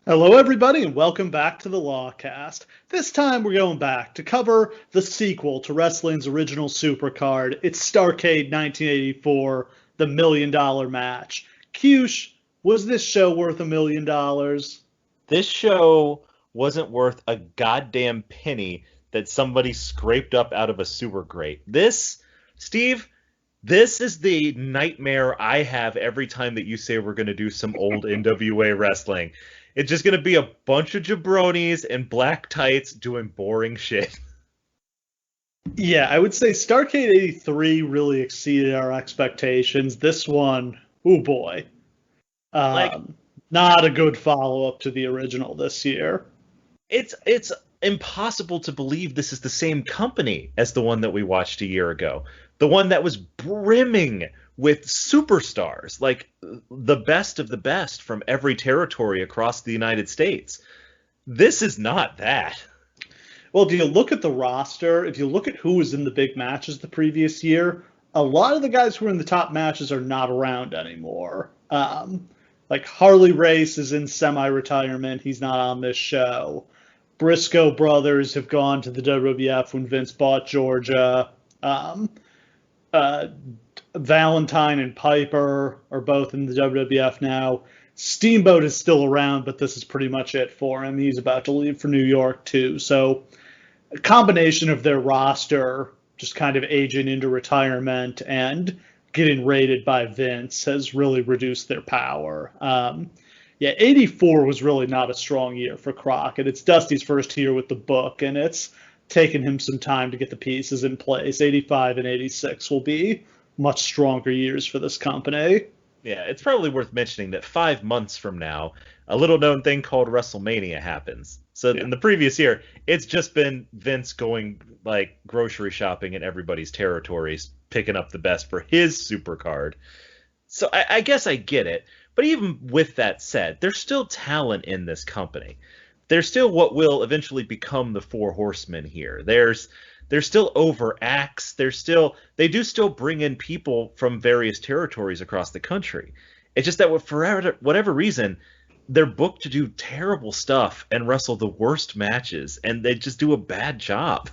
Hello, everybody, and welcome back to the Lawcast. This time we're going back to cover the sequel to wrestling's original supercard. It's Starrcade 1984, the $1 Million Match. Cush, was this show worth $1 million? This show wasn't worth a goddamn penny that somebody scraped up out of a sewer grate. Steve, this is the nightmare I have every time that you say we're going to do some old NWA wrestling. It's just going to be a bunch of jabronis in black tights doing boring shit. Yeah, I would say Starrcade 83 really exceeded our expectations. This one, oh boy. Not a good follow-up to the original this year. It's impossible to believe this is the same company as the one that we watched a year ago. The one that was brimming with superstars, like the best of the best from every territory across the United States. This is not that. Well, if you look at the roster, if you look at who was in the big matches the previous year, a lot of the guys who were in the top matches are not around anymore. Like Harley Race is in semi-retirement. He's not on this show. Briscoe brothers have gone to the WWF when Vince bought Georgia. Valentine and Piper are both in the WWF now. Steamboat is still around, but this is pretty much it for him. He's about to leave for New York, too. So a combination of their roster just kind of aging into retirement and getting raided by Vince has really reduced their power. 84 was really not a strong year for Crockett. It's Dusty's first year with the book, and it's taken him some time to get the pieces in place. 85 and 86 will be much stronger years for this company. Yeah, it's probably worth mentioning that 5 months from now, a little known thing called Wrestlemania happens. So in the previous year, it's just been Vince going like grocery shopping in everybody's territories, picking up the best for his supercard. So I guess I get it. But even with that said, there's still talent in this company. There's still what will eventually become the Four Horsemen here. There's still over acts. They do still bring in people from various territories across the country. It's just that for whatever reason, they're booked to do terrible stuff and wrestle the worst matches, and they just do a bad job.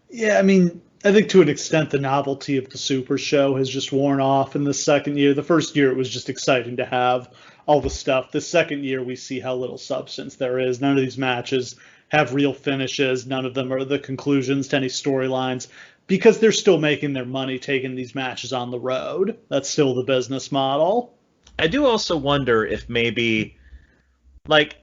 Yeah, I mean, I think to an extent the novelty of the Super Show has just worn off in the second year. The first year it was just exciting to have all the stuff. The second year we see how little substance there is. None of these matches have real finishes. None of them are the conclusions to any storylines because they're still making their money taking these matches on the road. That's still the business model. I do also wonder if maybe, like,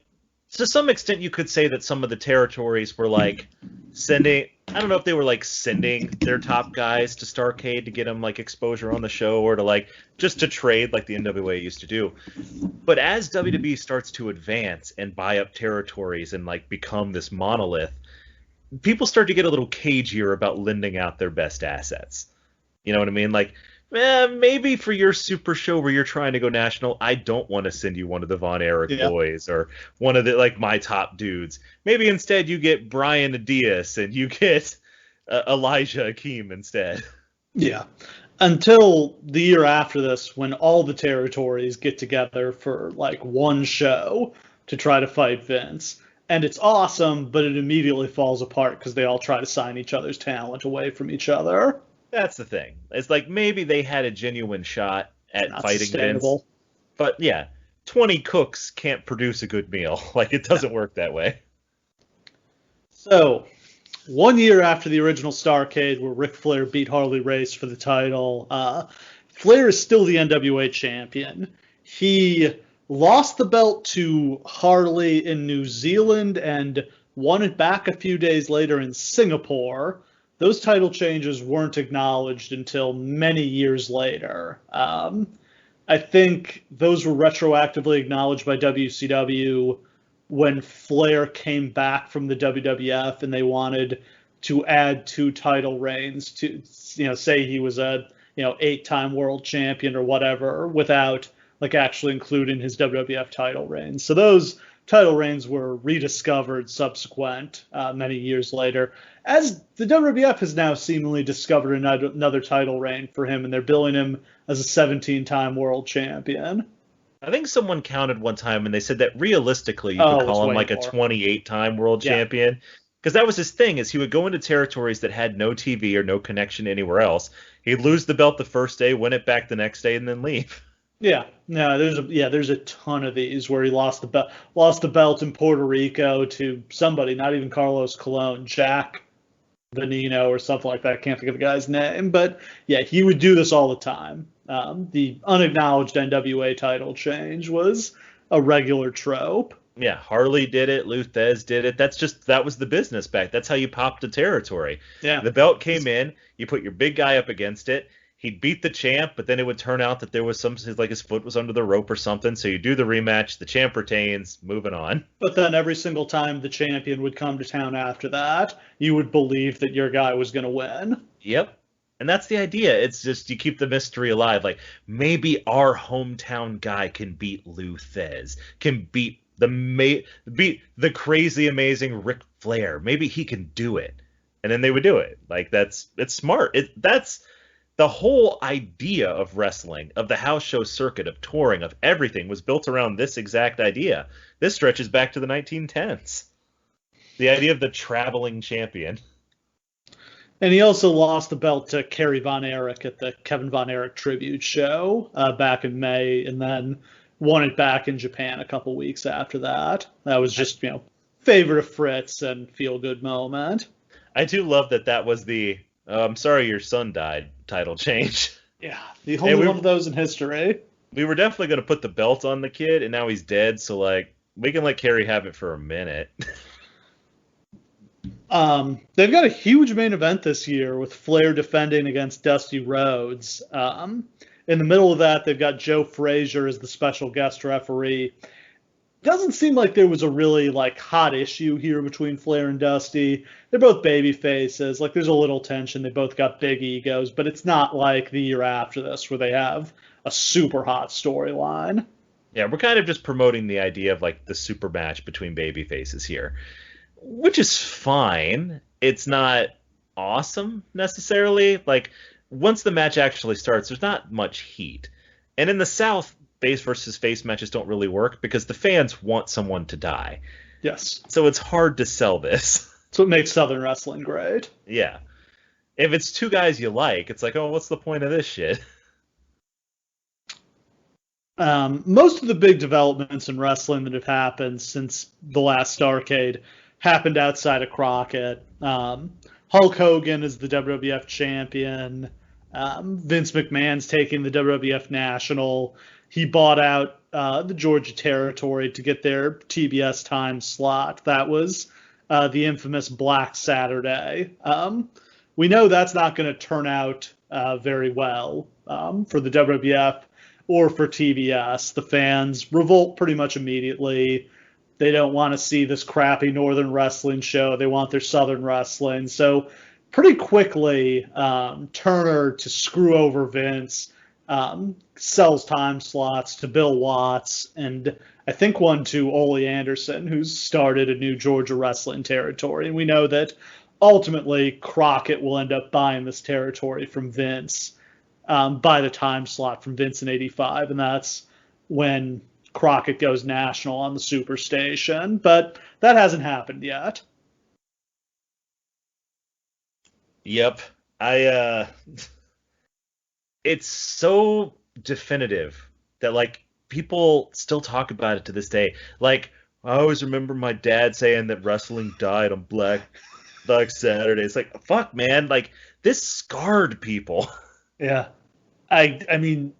to some extent you could say that some of the territories were like sending, I don't know if they were like sending their top guys to Starrcade to get them like exposure on the show or to like just to trade like the NWA used to do. But as WWE starts to advance and buy up territories and like become this monolith, people start to get a little cagier about lending out their best assets. You know what I mean? Like, maybe for your Super Show where you're trying to go national, I don't want to send you one of the Von Erich boys or one of the like my top dudes. Maybe instead you get Brian Adias and you get Elijah Akeem instead. Yeah. Until the year after this, when all the territories get together for like one show to try to fight Vince. And it's awesome, but it immediately falls apart because they all try to sign each other's talent away from each other. That's the thing. It's like maybe they had a genuine shot at Not fighting sustainable. Vince. But yeah, 20 cooks can't produce a good meal. Like, it doesn't work that way. So, 1 year after the original Starrcade, where Ric Flair beat Harley Race for the title, Flair is still the NWA champion. He lost the belt to Harley in New Zealand and won it back a few days later in Singapore. Those title changes weren't acknowledged until many years later. I think those were retroactively acknowledged by WCW when Flair came back from the WWF and they wanted to add 2 title reigns to, say he was a, 8-time world champion or whatever without like actually including his WWF title reigns. So those title reigns were rediscovered subsequent many years later, as the WWF has now seemingly discovered another title reign for him, and they're billing him as a 17-time world champion. I think someone counted one time and they said that realistically you could Oh, it was call him way like a more. 28-time world Yeah. champion. Because that was his thing, is he would go into territories that had no TV or no connection anywhere else. He'd lose the belt the first day, win it back the next day, and then leave. Yeah, no, there's a ton of these where he lost the belt in Puerto Rico to somebody, not even Carlos Colon, Jack Veneno or something like that. I can't think of the guy's name, but yeah, he would do this all the time. The unacknowledged NWA title change was a regular trope. Yeah, Harley did it, Luthez did it. That was the business back. That's how you popped a territory. Yeah, The belt came in, you put your big guy up against it. He'd beat the champ, but then it would turn out that there was like his foot was under the rope or something. So you do the rematch, the champ retains, moving on. but then every single time the champion would come to town after that, you would believe that your guy was going to win. Yep. And that's the idea. It's just you keep the mystery alive. Like maybe our hometown guy can beat Luthez, can beat the crazy amazing Ric Flair. Maybe he can do it. And then they would do it. Like it's smart. That's the whole idea of wrestling, of the house show circuit, of touring, of everything was built around this exact idea. This stretches back to the 1910s. The idea of the traveling champion. And he also lost the belt to Kerry Von Erich at the Kevin Von Erich tribute show back in May, and then won it back in Japan a couple weeks after that. That was just, favorite of Fritz and feel good moment. I do love that was the I'm sorry your son died title change. Yeah, the only one of those in history. We were definitely going to put the belt on the kid, and now he's dead, so like we can let Kerry have it for a minute. They've got a huge main event this year with Flair defending against Dusty Rhodes. In the middle of that, they've got Joe Frazier as the special guest referee. Doesn't seem like there was a really hot issue here between Flair and Dusty. They're both baby faces. There's a little tension. They both got big egos, but it's not like the year after this where they have a super hot storyline. Yeah, we're kind of just promoting the idea of the super match between baby faces here, which is fine. It's not awesome necessarily. Once the match actually starts, there's not much heat. And in the South, face versus face matches don't really work because the fans want someone to die. Yes. So it's hard to sell this. That's what makes Southern wrestling great. Yeah. If it's two guys you like, it's like, oh, what's the point of this shit? Most of the big developments in wrestling that have happened since the last Starrcade happened outside of Crockett. Hulk Hogan is the WWF champion. Vince McMahon's taking the WWF National. He bought out the Georgia territory to get their TBS time slot. That was the infamous Black Saturday. We know that's not going to turn out very well for the WWF or for TBS. The fans revolt pretty much immediately. They don't want to see this crappy Northern wrestling show. They want their Southern wrestling. So pretty quickly, Turner, to screw over Vince, sells time slots to Bill Watts, and I think one to Ole Anderson, who's started a new Georgia wrestling territory. And we know that ultimately Crockett will end up buying this territory from Vince, by the time slot from Vince in '85, and that's when Crockett goes national on the Superstation. But that hasn't happened yet. Yep. It's so definitive that people still talk about it to this day. I always remember my dad saying that wrestling died on Black Saturday. It's fuck, man. This scarred people. Yeah. I mean,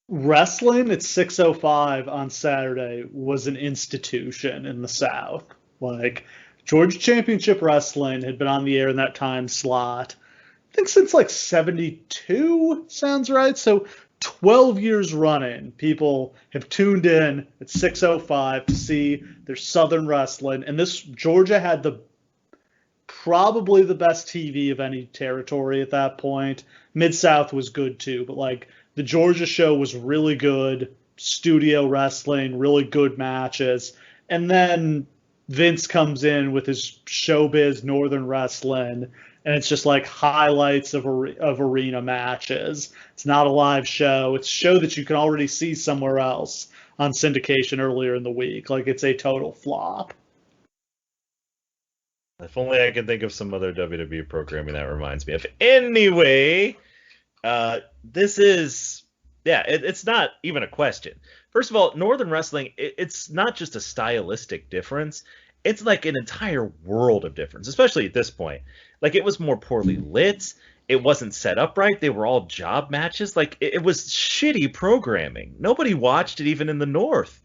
wrestling at 6:05 on Saturday was an institution in the South. Georgia Championship Wrestling had been on the air in that time slot, I think since 72, sounds right. So 12 years running, people have tuned in at 6:05 to see their Southern wrestling. And Georgia had probably the best TV of any territory at that point. Mid-South was good too, but the Georgia show was really good, studio wrestling, really good matches. And then Vince comes in with his showbiz Northern wrestling, and it's just highlights of arena matches. It's not a live show. It's a show that you can already see somewhere else. on syndication earlier in the week. Like, it's a total flop. If only I could think of some other WWE programming that reminds me of. Anyway, this is, it's not even a question. First of all, Northern Wrestling, it's not just a stylistic difference. It's like an entire world of difference, especially at this point. Like, it was more poorly lit. It wasn't set up right. They were all job matches. Like, it was shitty programming. Nobody watched it even in the North.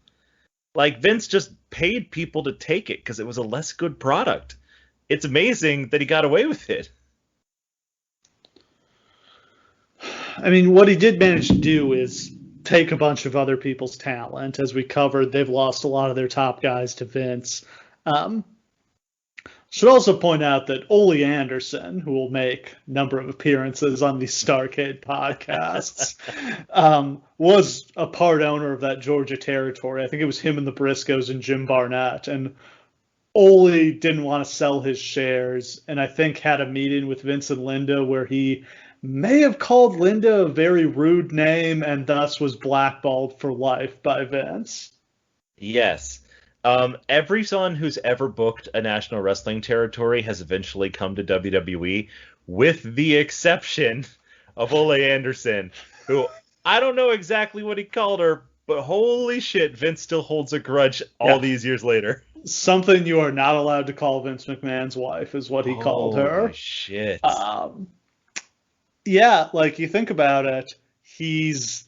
Like, Vince just paid people to take it because it was a less good product. It's amazing that he got away with it. I mean, what he did manage to do is take a bunch of other people's talent. As we covered, they've lost a lot of their top guys to Vince. Should also point out that Ole Anderson, who will make a number of appearances on the Starrcade podcasts, was a part owner of that Georgia territory. I think it was him and the Briscoes and Jim Barnett. And Ole didn't want to sell his shares, and I think had a meeting with Vince and Linda where he may have called Linda a very rude name and thus was blackballed for life by Vince. Yes. Everyone who's ever booked a national wrestling territory has eventually come to WWE, with the exception of Ole Anderson, who I don't know exactly what he called her, but holy shit, Vince still holds a grudge all these years later. Something you are not allowed to call Vince McMahon's wife is what he called her. Holy shit. Yeah, like, you think about it, he's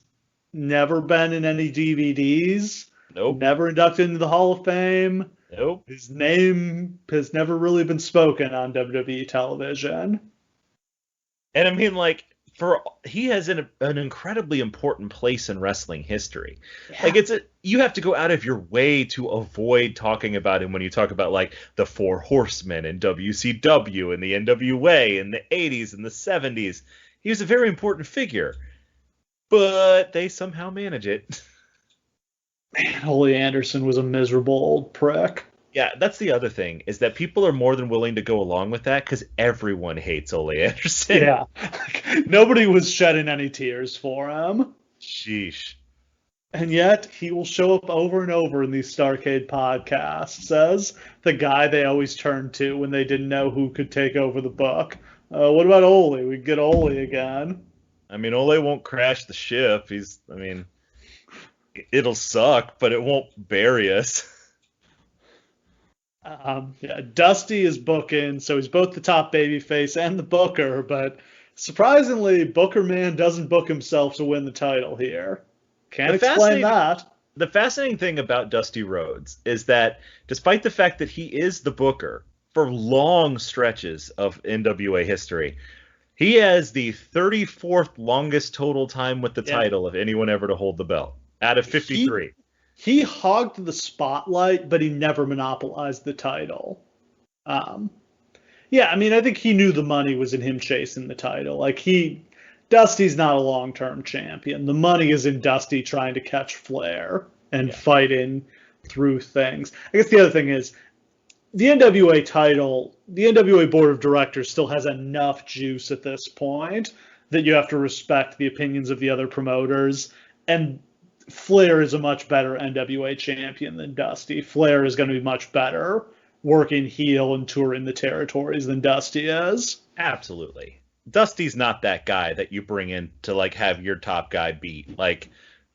never been in any DVDs. Nope. Never inducted into the Hall of Fame. Nope. His name has never really been spoken on WWE television. And I mean, like, he has an incredibly important place in wrestling history. Yeah. Like, you have to go out of your way to avoid talking about him when you talk about, like, the Four Horsemen and WCW and the NWA in the 80s and the 70s. He was a very important figure, but they somehow manage it. Man, Ole Anderson was a miserable old prick. Yeah, that's the other thing, is that people are more than willing to go along with that because everyone hates Ole Anderson. Yeah. Nobody was shedding any tears for him. Sheesh. And yet, he will show up over and over in these Starrcade podcasts as the guy they always turned to when they didn't know who could take over the book. What about Ole? We get Ole again. I mean, Ole won't crash the ship. It'll suck, but it won't bury us. Dusty is booking, so he's both the top babyface and the booker, but surprisingly, Booker Man doesn't book himself to win the title here. Can't explain that. The fascinating thing about Dusty Rhodes is that despite the fact that he is the booker for long stretches of NWA history, he has the 34th longest total time with the title of anyone ever to hold the belt. Out of 53. He hogged the spotlight, but he never monopolized the title. I mean, I think he knew the money was in him chasing the title. Like, Dusty's not a long-term champion. The money is in Dusty trying to catch Flair and fighting through things. I guess the other thing is, the NWA title, the NWA board of directors still has enough juice at this point that you have to respect the opinions of the other promoters. And Flair is a much better NWA champion than Dusty. Flair is going to be much better working heel and touring the territories than Dusty is. Absolutely. Dusty's not that guy that you bring in to, like, have your top guy beat. Like,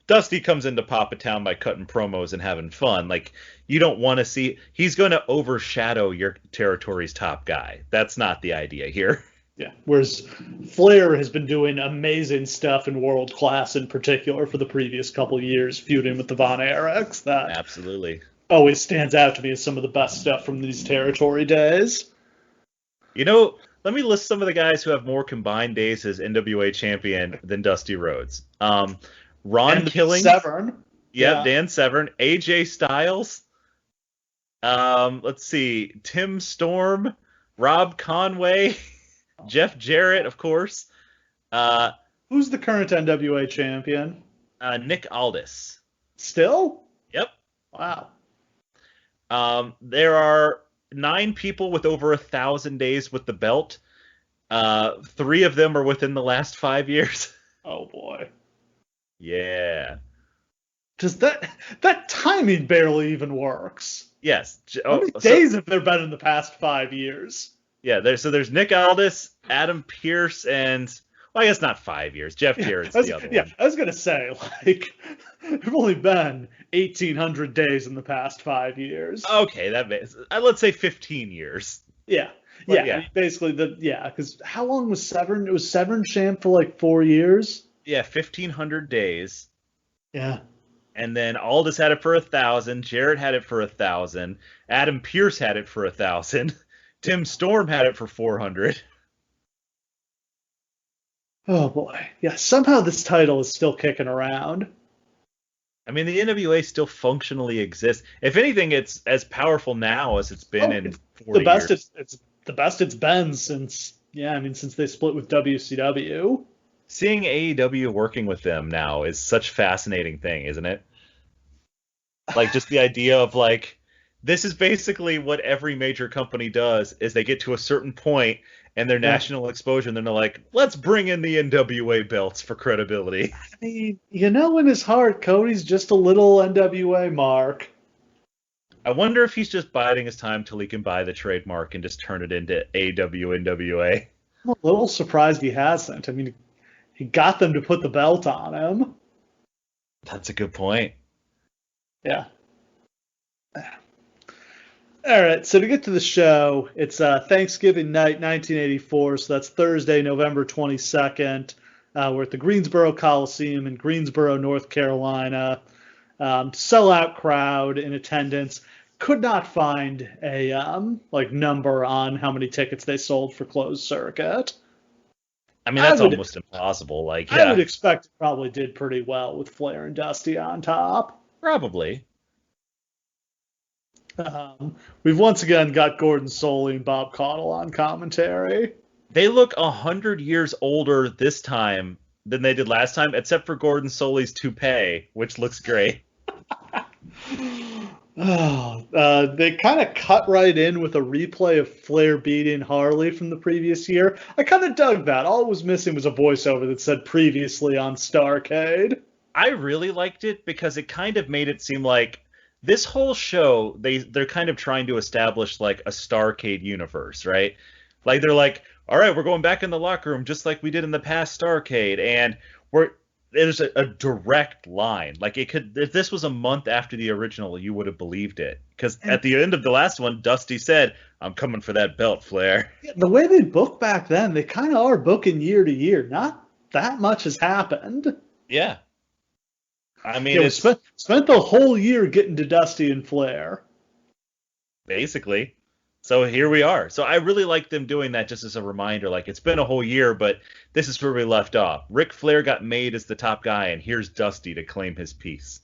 Dusty comes into Papa Town by cutting promos and having fun. Like, you don't want to see... He's going to overshadow your territory's top guy. That's not the idea here. Yeah, whereas Flair has been doing amazing stuff in World Class in particular for the previous couple of years, feuding with the Von Erichs. That absolutely always stands out to me as some of the best stuff from these territory days. You know, let me list some of the guys who have more combined days as NWA champion than Dusty Rhodes. Ron Killing. Severn. Yep, Dan Severn. AJ Styles. Let's see. Tim Storm. Rob Conway. Jeff Jarrett, of course. Who's the current NWA champion? Nick Aldis. Still? Yep. Wow. There are 9 people with over 1,000 days with the belt. 3 of them are within the last 5 years. Oh, boy. Yeah. Does that timing barely even works? Yes. How many days have there been in the past 5 years? Yeah, there's Nick Aldis, Adam Pearce, and well, I guess not 5 years. Jeff Jarrett's the other one. I was gonna say, like, there've only been 1,800 days in the past 5 years. Okay, that makes let's say 15 years. Yeah. But yeah. I mean, basically because how long was Severn? It was Severn champ for like 4 years. Yeah, 1,500 days. Yeah. And then Aldis had it for 1,000. Jarrett had it for 1,000. Adam Pearce had it for 1,000. Tim Storm had it for 400. Oh boy. Yeah. Somehow this title is still kicking around. I mean, the NWA still functionally exists. If anything, it's as powerful now as it's been in 40 years. It's the best it's been since they split with WCW. Seeing AEW working with them now is such a fascinating thing, isn't it? Like, just the idea of, like, this is basically what every major company does, is they get to a certain point and their national exposure, and then they're like, let's bring in the NWA belts for credibility. I mean, in his heart, Cody's just a little NWA mark. I wonder if he's just biding his time till he can buy the trademark and just turn it into AW NWA. I'm a little surprised he hasn't. I mean, he got them to put the belt on him. That's a good point. Yeah. All right, so to get to the show, it's Thanksgiving night, 1984, so that's Thursday, November 22nd. We're at the Greensboro Coliseum in Greensboro, North Carolina. Sellout crowd in attendance. Could not find a number on how many tickets they sold for closed circuit. I mean, that's almost impossible. Like, I would expect it probably did pretty well with Flair and Dusty on top. Probably. We've once again got Gordon Soley and Bob Caudle on commentary. They look 100 years older this time than they did last time, except for Gordon Soley's toupee, which looks great. They kind of cut right in with a replay of Flair beating Harley from the previous year. I kind of dug that. All it was missing was a voiceover that said previously on Starrcade. I really liked it because it kind of made it seem like this whole show, they're kind of trying to establish like a Starrcade universe, right? Like they're like, all right, we're going back in the locker room just like we did in the past Starrcade, and there's a direct line. Like if this was a month after the original, you would have believed it. Because at the end of the last one, Dusty said, I'm coming for that belt, Flair. The way they book back then, they kind of are booking year to year. Not that much has happened. Yeah. I mean, we spent the whole year getting to Dusty and Flair. Basically. So here we are. So I really like them doing that just as a reminder. Like, it's been a whole year, but this is where we left off. Ric Flair got made as the top guy, and here's Dusty to claim his piece.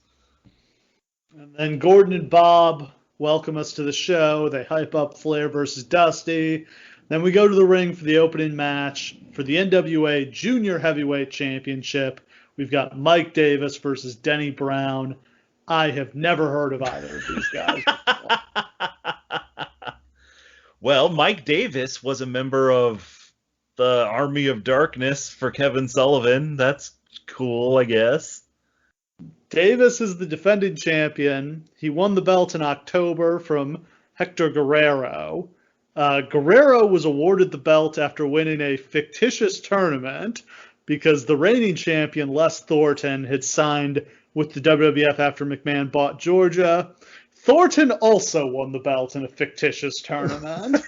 And then Gordon and Bob welcome us to the show. They hype up Flair versus Dusty. Then we go to the ring for the opening match for the NWA Junior Heavyweight Championship. We've got Mike Davis versus Denny Brown. I have never heard of either of these guys before. Well, Mike Davis was a member of the Army of Darkness for Kevin Sullivan. That's cool, I guess. Davis is the defending champion. He won the belt in October from Hector Guerrero. Guerrero was awarded the belt after winning a fictitious tournament because the reigning champion, Les Thornton, had signed with the WWF after McMahon bought Georgia. Thornton also won the belt in a fictitious tournament.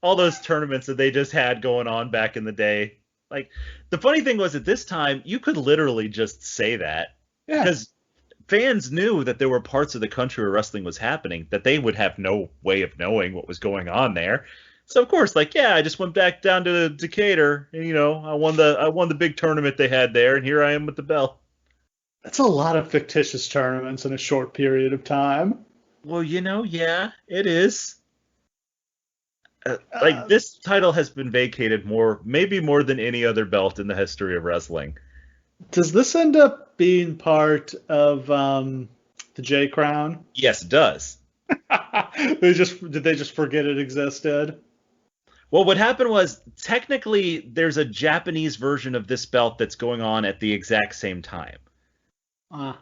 All those tournaments that they just had going on back in the day. Like, the funny thing was, at this time, you could literally just say that. Yeah. Because fans knew that there were parts of the country where wrestling was happening that they would have no way of knowing what was going on there. So, of course, I just went back down to Decatur, and, I won the big tournament they had there, and here I am with the belt. That's a lot of fictitious tournaments in a short period of time. Well, yeah, it is. This title has been vacated maybe more than any other belt in the history of wrestling. Does this end up being part of the J Crown? Yes, it does. Did they just forget it existed? Well, what happened was, technically, there's a Japanese version of this belt that's going on at the exact same time. Uh,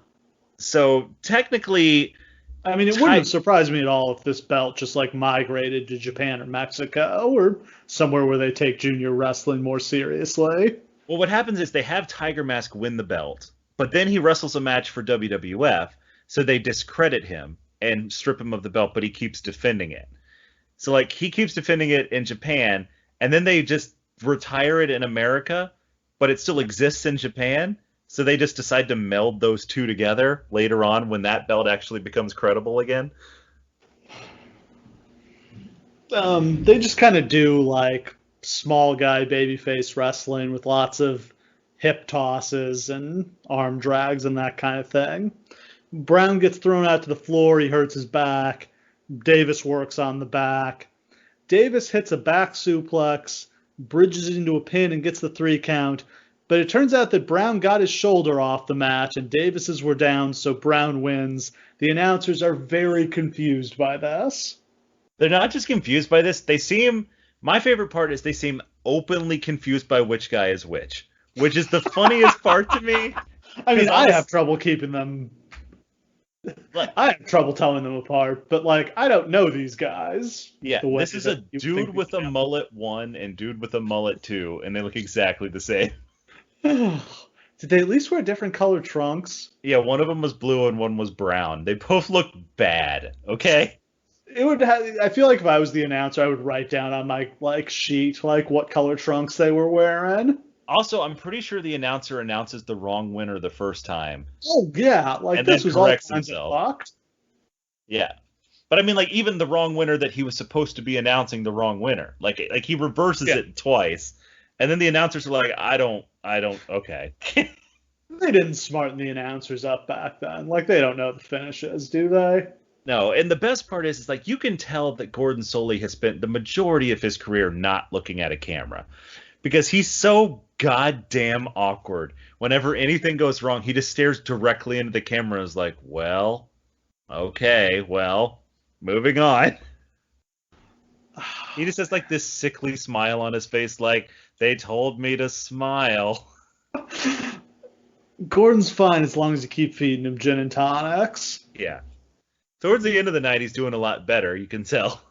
So technically, I mean, it wouldn't have surprised me at all if this belt just like migrated to Japan or Mexico or somewhere where they take junior wrestling more seriously. well, what happens is they have Tiger Mask win the belt, but then he wrestles a match for WWF, so they discredit him and strip him of the belt, but he keeps defending it. So like he keeps defending it in Japan, and then they just retire it in America, but it still exists in Japan. So they just decide to meld those two together later on when that belt actually becomes credible again. They just kind of do like small guy babyface wrestling with lots of hip tosses and arm drags and that kind of thing. Brown gets thrown out to the floor. He hurts his back. Davis works on the back. Davis hits a back suplex, bridges into a pin, and gets the 3 count. But it turns out that Brown got his shoulder off the match, and Davis's were down, so Brown wins. The announcers are very confused by this. They're not just confused by this. My favorite part is they seem openly confused by which guy is which is the funniest part to me. I mean, I have trouble keeping them. I have trouble telling them apart, but like, I don't know these guys. Yeah, this is a dude with a mullet 1 and dude with a mullet 2, and they look exactly the same. Did they at least wear different colored trunks? Yeah, one of them was blue and one was brown. They both looked bad. Okay. I feel like if I was the announcer, I would write down on my like sheet like what color trunks they were wearing. Also, I'm pretty sure the announcer announces the wrong winner the first time. Oh yeah, like and this then was all corrects kinds himself. of fucked. Yeah. But I mean, like, even the wrong winner that he was supposed to be announcing the wrong winner. Like he reverses it twice. And then the announcers are like, I don't, okay. They didn't smarten the announcers up back then. Like, they don't know the finishes, do they? No, and the best part is like, you can tell that Gordon Solie has spent the majority of his career not looking at a camera. Because he's so goddamn awkward. Whenever anything goes wrong, he just stares directly into the camera and is like, well, okay, well, moving on. He just has like this sickly smile on his face, like, they told me to smile. Gordon's fine as long as you keep feeding him gin and tonics. Yeah. Towards the end of the night, he's doing a lot better, you can tell.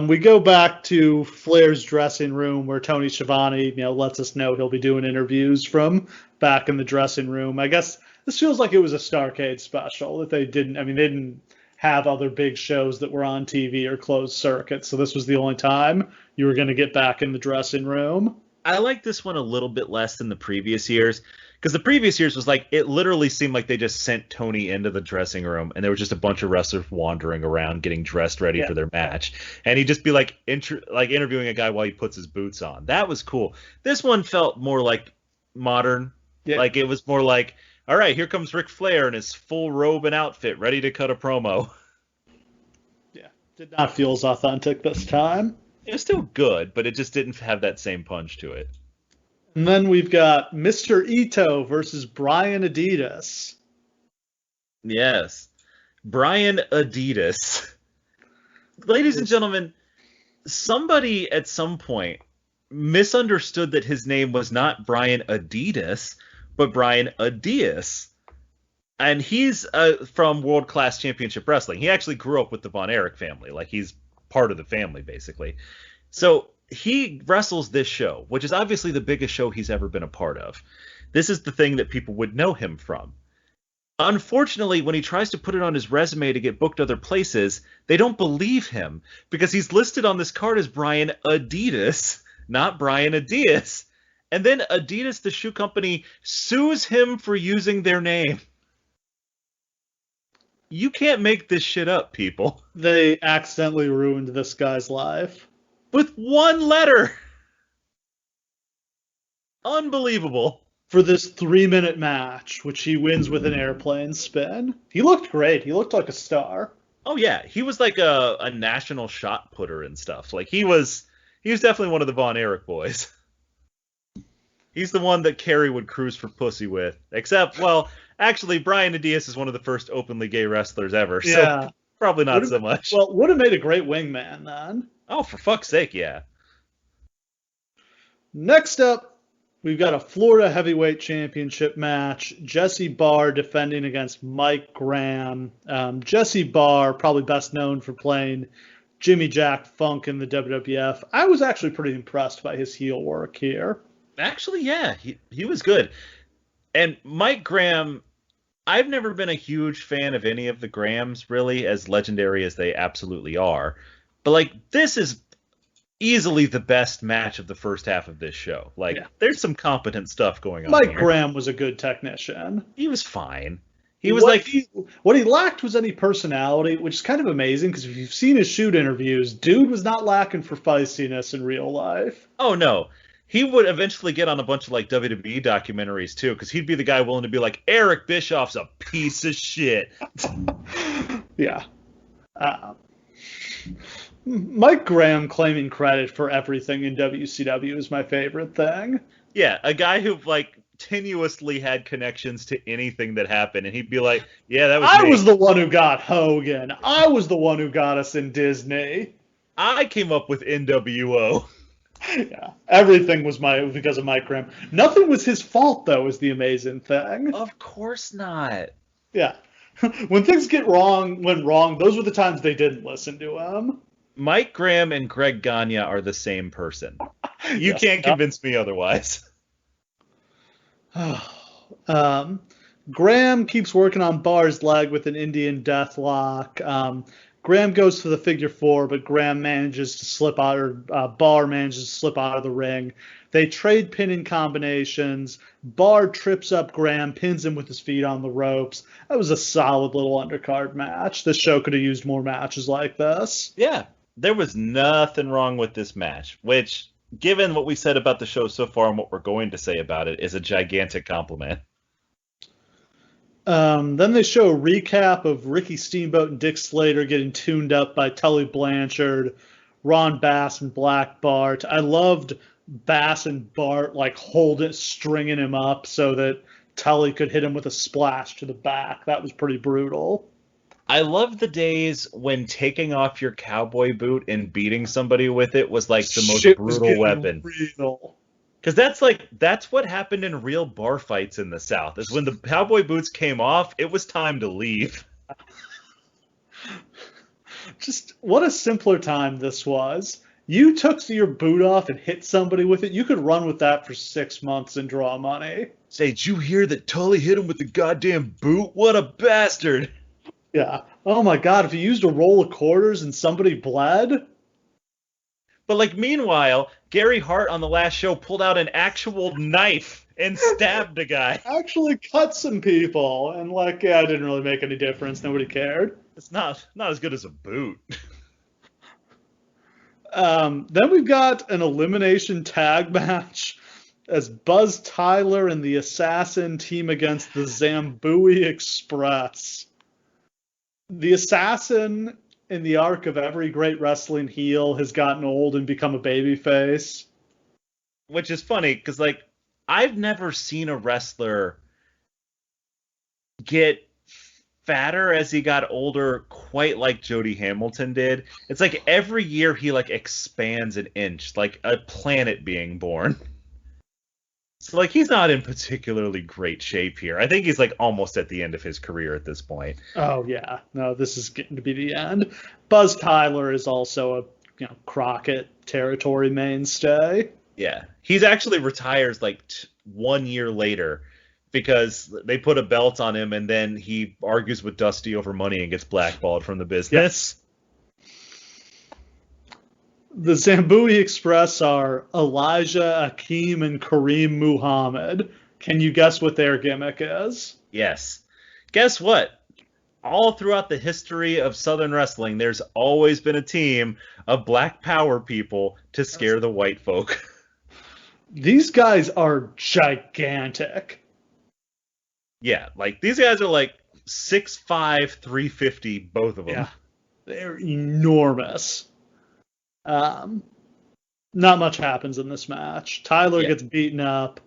We go back to Flair's dressing room where Tony Schiavone, lets us know he'll be doing interviews from back in the dressing room. I guess this feels like it was a Starrcade special that they didn't have other big shows that were on TV or closed circuit, so this was the only time you were going to get back in the dressing room. I like this one a little bit less than the previous years, because the previous years was like, it literally seemed like they just sent Tony into the dressing room, and there was just a bunch of wrestlers wandering around getting dressed ready for their match, and he'd just be like, interviewing a guy while he puts his boots on. That was cool. This one felt more like modern. Yeah. Like, it was more like, all right, here comes Ric Flair in his full robe and outfit, ready to cut a promo. Yeah, did not feel as authentic this time. It was still good, but it just didn't have that same punch to it. And then we've got Mr. Ito versus Brian Adias. Yes. Brian Adias. Ladies and gentlemen, somebody at some point misunderstood that his name was not Brian Adias, but Brian Adias. And he's from World Class Championship Wrestling. He actually grew up with the Von Erich family. Like, he's part of the family, basically. So he wrestles this show, which is obviously the biggest show he's ever been a part of. This is the thing that people would know him from. Unfortunately, when he tries to put it on his resume to get booked other places, they don't believe him because he's listed on this card as Brian Adias, not Brian Adias. And then Adidas, the shoe company, sues him for using their name. You can't make this shit up, people. They accidentally ruined this guy's life. With one letter. Unbelievable. For this 3-minute match, which he wins with an airplane spin. He looked great. He looked like a star. Oh, yeah. He was like a national shot putter and stuff. Like, he was definitely one of the Von Erich boys. He's the one that Kerry would cruise for pussy with. Except, well, actually, Brian Adias is one of the first openly gay wrestlers ever. So probably not so much. Well, would have made a great wingman, then. Oh, for fuck's sake, yeah. Next up, We've got a Florida Heavyweight Championship match. Jesse Barr defending against Mike Graham. Jesse Barr, probably best known for playing Jimmy Jack Funk in the WWF. I was actually pretty impressed by his heel work here. Actually, yeah, he was good. And Mike Graham, I've never been a huge fan of any of the Grahams, really, as legendary as they absolutely are. But, like, this is easily the best match of the first half of this show. Like, there's some competent stuff going on. Mike Graham was a good technician. He was fine. He was what what he lacked was any personality, which is kind of amazing because if you've seen his shoot interviews, dude was not lacking for feistiness in real life. Oh, no. He would eventually get on a bunch of like WWE documentaries too, because he'd be the guy willing to be like, Eric Bischoff's a piece of shit. Yeah. Mike Graham claiming credit for everything in WCW is my favorite thing. Yeah, a guy who like tenuously had connections to anything that happened, and he'd be like, yeah, that was me. I was the one who got Hogan. I was the one who got us in Disney. I came up with NWO. Yeah, everything was because of Mike Graham. Nothing was his fault, though, is the amazing thing. Of course not. Yeah. When things went wrong, those were the times they didn't listen to him. Mike Graham and Greg Gagne are the same person. You can't convince me otherwise. Graham keeps working on Barr's leg with an Indian deathlock. Graham goes for the figure four, but Graham manages to slip out, or Barr manages to slip out of the ring. They trade pinning combinations. Barr trips up Graham, pins him with his feet on the ropes. That was a solid little undercard match. This show could have used more matches like this. Yeah, there was nothing wrong with this match, which, given what we said about the show so far and what we're going to say about it, is a gigantic compliment. Then they show a recap of Ricky Steamboat and Dick Slater getting tuned up by Tully Blanchard, Ron Bass, and Black Bart. I loved Bass and Bart like stringing him up so that Tully could hit him with a splash to the back. That was pretty brutal. I love the days when taking off your cowboy boot and beating somebody with it was like the most brutal weapon. Real. Because that's what happened in real bar fights in the South. Is when the cowboy boots came off, it was time to leave. Just what a simpler time this was. You took your boot off and hit somebody with it. You could run with that for 6 months and draw money. Say, did you hear that Tully hit him with the goddamn boot? What a bastard! Yeah. Oh my God, if you used a roll of quarters and somebody bled... But, like, meanwhile, Gary Hart on the last show pulled out an actual knife and stabbed a guy. Actually cut some people. And, like, yeah, it didn't really make any difference. Nobody cared. It's not as good as a boot. Then we've got an elimination tag match as Buzz Tyler and the Assassin team against the Zambui Express. The Assassin... in the arc of every great wrestling heel, has gotten old and become a babyface. Which is funny, because, like, I've never seen a wrestler get fatter as he got older quite like Jody Hamilton did. It's like every year he, like, expands an inch, like a planet being born. So, like, he's not in particularly great shape here. I think he's, like, almost at the end of his career at this point. Oh, yeah. No, this is getting to be the end. Buzz Tyler is also a, Crockett territory mainstay. Yeah. He's actually retires, like, 1 year later because they put a belt on him, and then he argues with Dusty over money and gets blackballed from the business. The Zambui Express are Elijah, Akeem, and Kareem Muhammad. Can you guess what their gimmick is? Yes. Guess what? All throughout the history of Southern wrestling, there's always been a team of black power people to scare the white folk. These guys are gigantic. Yeah, like, these guys are like 6'5", 350, both of them. Yeah, they're enormous. Not much happens in this match. Tyler gets beaten up.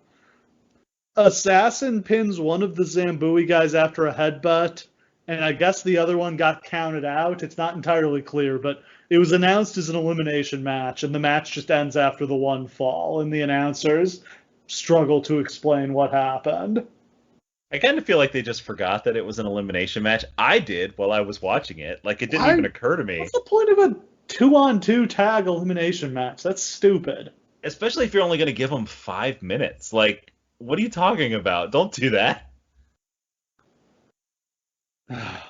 Assassin pins one of the Zambui guys after a headbutt, and I guess the other one got counted out. It's not entirely clear, but it was announced as an elimination match, and the match just ends after the one fall. And the announcers, struggle to explain what happened. I kind of feel like they just forgot that it was an elimination match. I did while I was watching it. Like, it didn't even occur to me. What's the point of a 2-on-2 tag elimination match? That's stupid. Especially if you're only going to give them 5 minutes. Like, what are you talking about? Don't do that. Oh,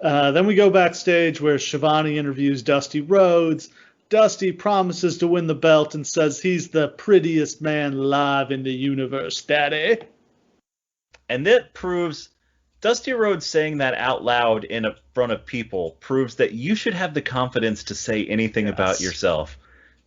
man. Then we go backstage where Shivani interviews Dusty Rhodes. Dusty promises to win the belt and says he's the prettiest man alive in the universe, Daddy. And that proves, Dusty Rhodes saying that out loud in front of people proves that you should have the confidence to say anything about yourself.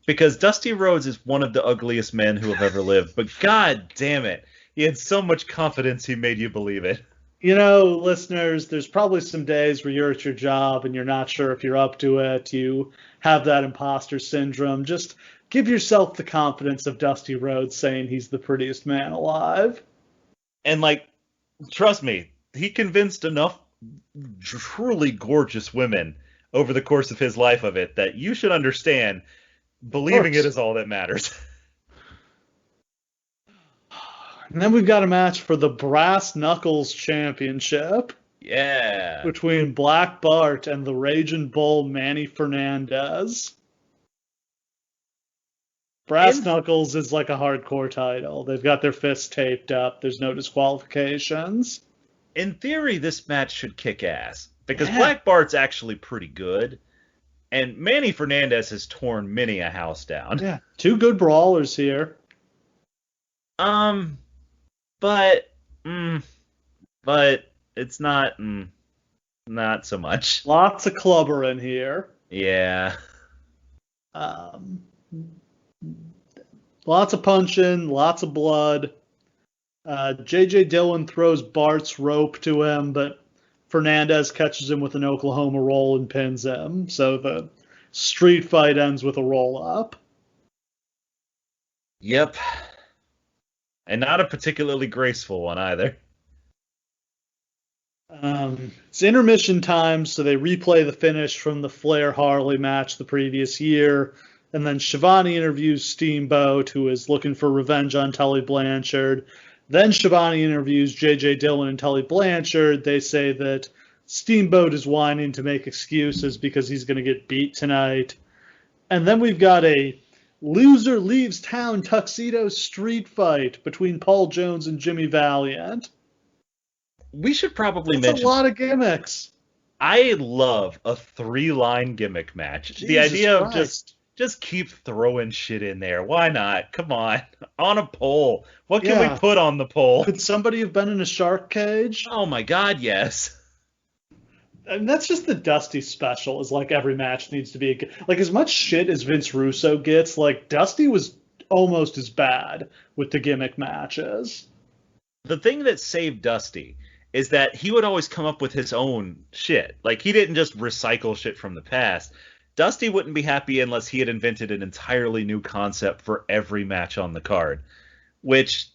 Because Dusty Rhodes is one of the ugliest men who have ever lived. But god damn it, he had so much confidence he made you believe it. You know, listeners, there's probably some days where you're at your job and you're not sure if you're up to it. You have that imposter syndrome. Just give yourself the confidence of Dusty Rhodes saying he's the prettiest man alive. And, like, trust me, he convinced enough truly gorgeous women over the course of his life of it that you should understand believing it is all that matters. And then we've got a match for the Brass Knuckles Championship. Yeah. Between Black Bart and the Raging Bull Manny Fernandez. Brass Knuckles is like a hardcore title. They've got their fists taped up. There's no disqualifications. In theory, this match should kick ass. Because Black Bart's actually pretty good. And Manny Fernandez has torn many a house down. Yeah, 2 good brawlers here. But it's not so much. Lots of clubbering here. Yeah. Lots of punching, lots of blood. J.J. Dillon throws Bart's rope to him, but Fernandez catches him with an Oklahoma roll and pins him. So the street fight ends with a roll-up. Yep. And not a particularly graceful one either. It's intermission time, so they replay the finish from the Flair-Harley match the previous year. And then Shivani interviews Steamboat, who is looking for revenge on Tully Blanchard. Then Shivani interviews J.J. Dillon and Tully Blanchard. They say that Steamboat is whining to make excuses because he's going to get beat tonight. And then we've got a loser leaves town tuxedo street fight between Paul Jones and Jimmy Valiant. We should probably mention... That's a lot of gimmicks. I love a 3-line gimmick match. Jesus the idea Christ. of just keep throwing shit in there. Why not? Come on. On a pole. What can we put on the pole? Could somebody have been in a shark cage? Oh my god, yes. And that's just the Dusty special, is like every match needs to be like as much shit as Vince Russo gets, like Dusty was almost as bad with the gimmick matches. The thing that saved Dusty is that he would always come up with his own shit. Like, he didn't just recycle shit from the past. Dusty wouldn't be happy unless he had invented an entirely new concept for every match on the card, which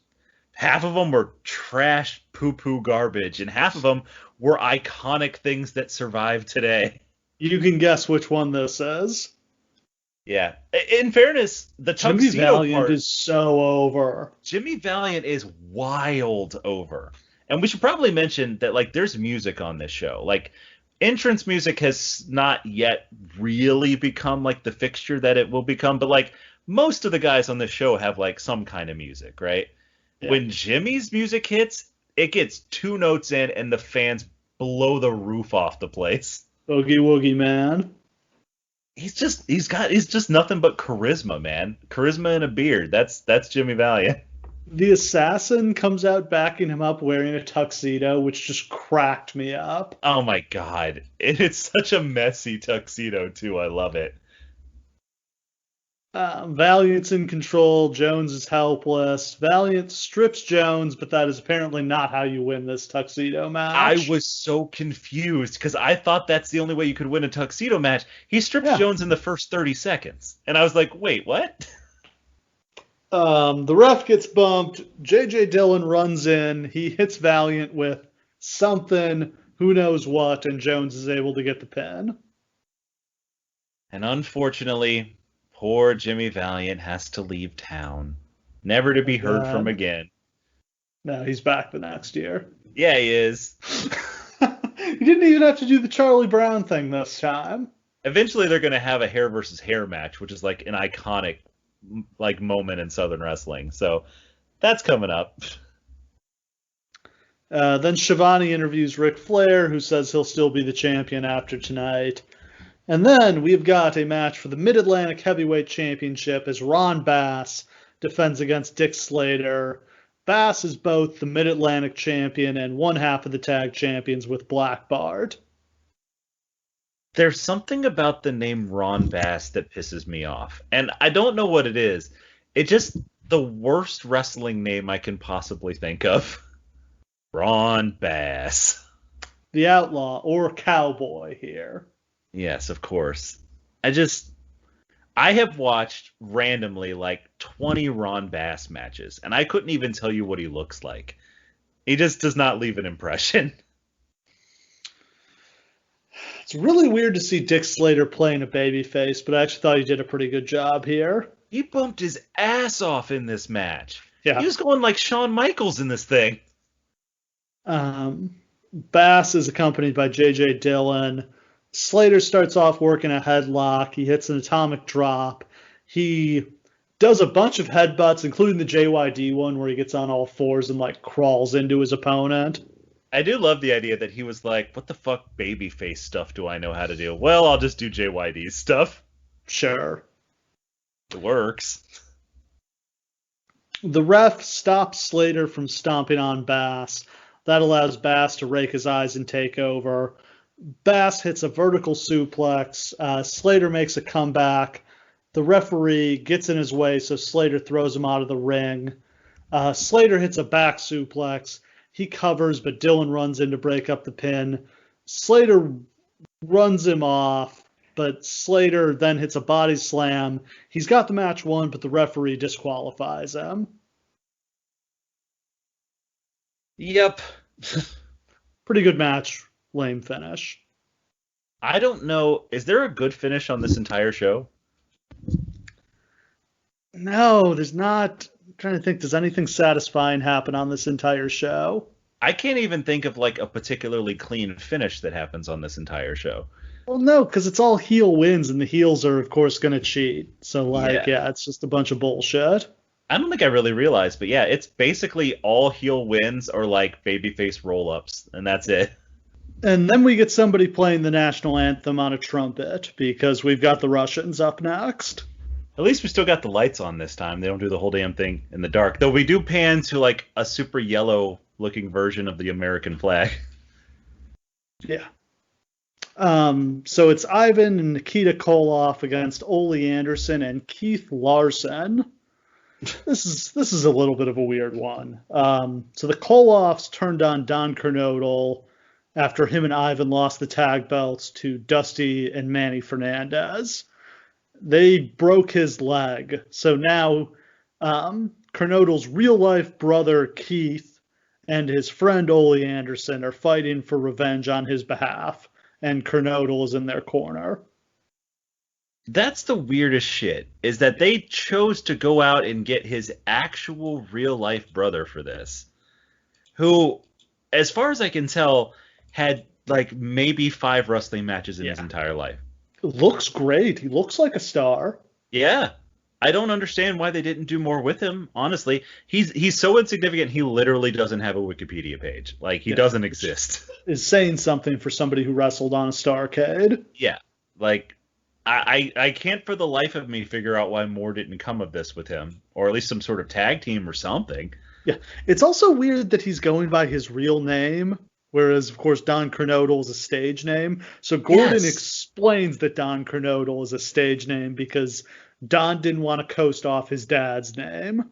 half of them were trash poo-poo garbage, and half of them were iconic things that survive today. You can guess which one this is. Yeah. In fairness, the tuxedo Jimmy Valiant part is so over. Jimmy Valiant is wild over. And we should probably mention that, like, there's music on this show. Like, entrance music has not yet really become, like, the fixture that it will become. But, like, most of the guys on this show have, like, some kind of music, right? Yeah. When Jimmy's music hits, it gets 2 notes in and the fans blow the roof off the place. Boogie Woogie Man. He's just nothing but charisma, man. Charisma and a beard. That's Jimmy Valiant. The assassin comes out backing him up wearing a tuxedo, which just cracked me up. Oh my god. It's such a messy tuxedo too. I love it. Valiant's in control. Jones is helpless. Valiant strips Jones, but that is apparently not how you win this tuxedo match. I was so confused because I thought that's the only way you could win a tuxedo match. He strips Jones in the first 30 seconds. And I was like, wait, what? The ref gets bumped. J.J. Dillon runs in. He hits Valiant with something, who knows what, and Jones is able to get the pin. And unfortunately, poor Jimmy Valiant has to leave town. never to be heard from again. No, he's back the next year. Yeah, he is. He didn't even have to do the Charlie Brown thing this time. Eventually, they're going to have a hair versus hair match, which is like an iconic like moment in Southern wrestling. So that's coming up. Then Shivani interviews Ric Flair, who says he'll still be the champion after tonight. And then we've got a match for the Mid-Atlantic Heavyweight Championship as Ron Bass defends against Dick Slater. Bass is both the Mid-Atlantic champion and one half of the tag champions with Black Bart. There's something about the name Ron Bass that pisses me off. And I don't know what it is. It's just the worst wrestling name I can possibly think of. Ron Bass. The outlaw or cowboy here. Yes, of course. I have watched randomly like 20 Ron Bass matches, and I couldn't even tell you what he looks like. He just does not leave an impression. It's really weird to see Dick Slater playing a babyface, but I actually thought he did a pretty good job here. He bumped his ass off in this match. Yeah. He was going like Shawn Michaels in this thing. Bass is accompanied by J.J. Dillon. Slater starts off working a headlock. He hits an atomic drop. He does a bunch of headbutts, including the JYD one where he gets on all fours and like crawls into his opponent. I do love the idea that he was like, what the fuck babyface stuff do I know how to do? Well, I'll just do JYD stuff. Sure. It works. The ref stops Slater from stomping on Bass. That allows Bass to rake his eyes and take over. Bass hits a vertical suplex. Slater makes a comeback. The referee gets in his way, so Slater throws him out of the ring. Slater hits a back suplex. He covers, but Dillon runs in to break up the pin. Slater runs him off, but Slater then hits a body slam. He's got the match won, but the referee disqualifies him. Yep. Pretty good match. Lame finish. I don't know. Is there a good finish on this entire show? No, there's not. I'm trying to think, does anything satisfying happen on this entire show? I can't even think of like a particularly clean finish that happens on this entire show. Well, no, because it's all heel wins, and the heels are, of course, going to cheat. So, yeah, it's just a bunch of bullshit. I don't think I really realized, but yeah, it's basically all heel wins or like babyface roll-ups, and that's it. And then we get somebody playing the national anthem on a trumpet, because we've got the Russians up next. At least we still got the lights on this time. They don't do the whole damn thing in the dark. Though we do pan to like a super yellow-looking version of the American flag. Yeah. So it's Ivan and Nikita Koloff against Ole Anderson and Keith Larson. This is a little bit of a weird one. So the Koloffs turned on Don Kernodle after him and Ivan lost the tag belts to Dusty and Manny Fernandez. They broke his leg. So now Kernodle's real-life brother Keith and his friend Ole Anderson are fighting for revenge on his behalf, and Kernodle is in their corner. That's the weirdest shit, is that they chose to go out and get his actual real-life brother for this, who, as far as I can tell, had like maybe 5 wrestling matches in his entire life. Looks great. He looks like a star. Yeah. I don't understand why they didn't do more with him, honestly. He's so insignificant, he literally doesn't have a Wikipedia page. Like, he doesn't exist. Is saying something for somebody who wrestled on a Starrcade. Yeah. Like, I can't for the life of me figure out why more didn't come of this with him. Or at least some sort of tag team or something. Yeah. It's also weird that he's going by his real name, whereas, of course, Don Kernodle is a stage name. So Gordon explains that Don Kernodle is a stage name because Don didn't want to coast off his dad's name.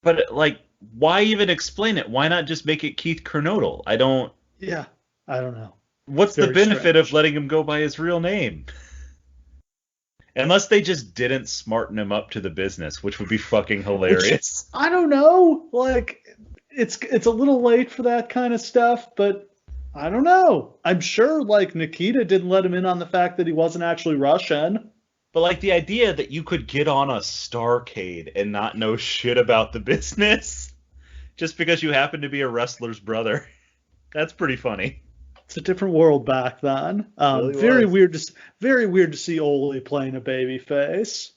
But, like, why even explain it? Why not just make it Keith Kernodle? I don't know. What's the benefit of letting him go by his real name? Unless they just didn't smarten him up to the business, which would be fucking hilarious. I don't know. Like, it's a little late for that kind of stuff, but I don't know. I'm sure, like, Nikita didn't let him in on the fact that he wasn't actually Russian. But like the idea that you could get on a Starrcade and not know shit about the business just because you happen to be a wrestler's brother. That's pretty funny. It's a different world back then. Really Very was. weird very weird to see Ole playing a baby face.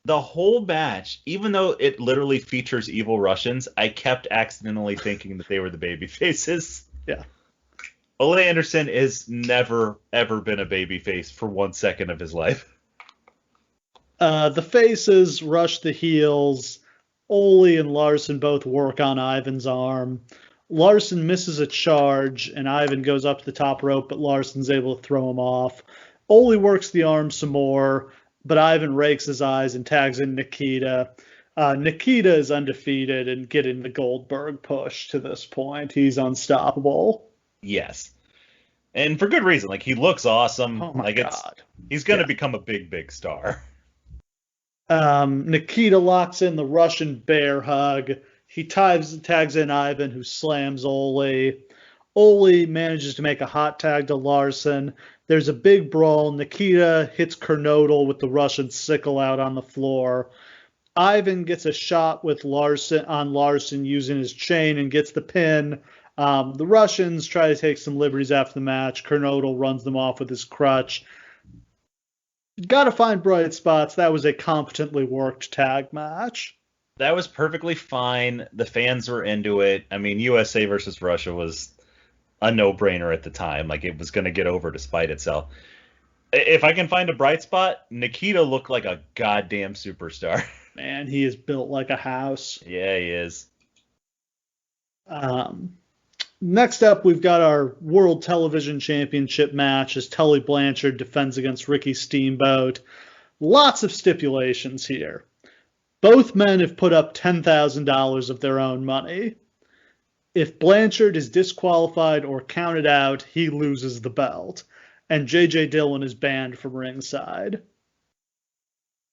The whole match, even though it literally features evil Russians, I kept accidentally thinking that they were the baby faces. Yeah. Ole Anderson has never, ever been a babyface for 1 second of his life. The faces rush the heels. Ole and Larson both work on Ivan's arm. Larson misses a charge, and Ivan goes up to the top rope, but Larson's able to throw him off. Ole works the arm some more, but Ivan rakes his eyes and tags in Nikita. Nikita is undefeated and getting the Goldberg push to this point. He's unstoppable. Yes. And for good reason. Like, he looks awesome. Oh my God. He's going to become a big, big star. Nikita locks in the Russian bear hug. He tags in Ivan, who slams Ole. Ole manages to make a hot tag to Larson. There's a big brawl. Nikita hits Kernodle with the Russian sickle out on the floor. Ivan gets a shot with Larson using his chain and gets the pin. The Russians try to take some liberties after the match. Kernodle runs them off with his crutch. Got to find bright spots. That was a competently worked tag match. That was perfectly fine. The fans were into it. I mean, USA versus Russia was a no-brainer at the time. Like, it was going to get over despite itself. If I can find a bright spot, Nikita looked like a goddamn superstar. Man, he is built like a house. Yeah, he is. Next up, we've got our World Television Championship match as Tully Blanchard defends against Ricky Steamboat. Lots of stipulations here. Both men have put up $10,000 of their own money. If Blanchard is disqualified or counted out, he loses the belt. And J.J. Dillon is banned from ringside.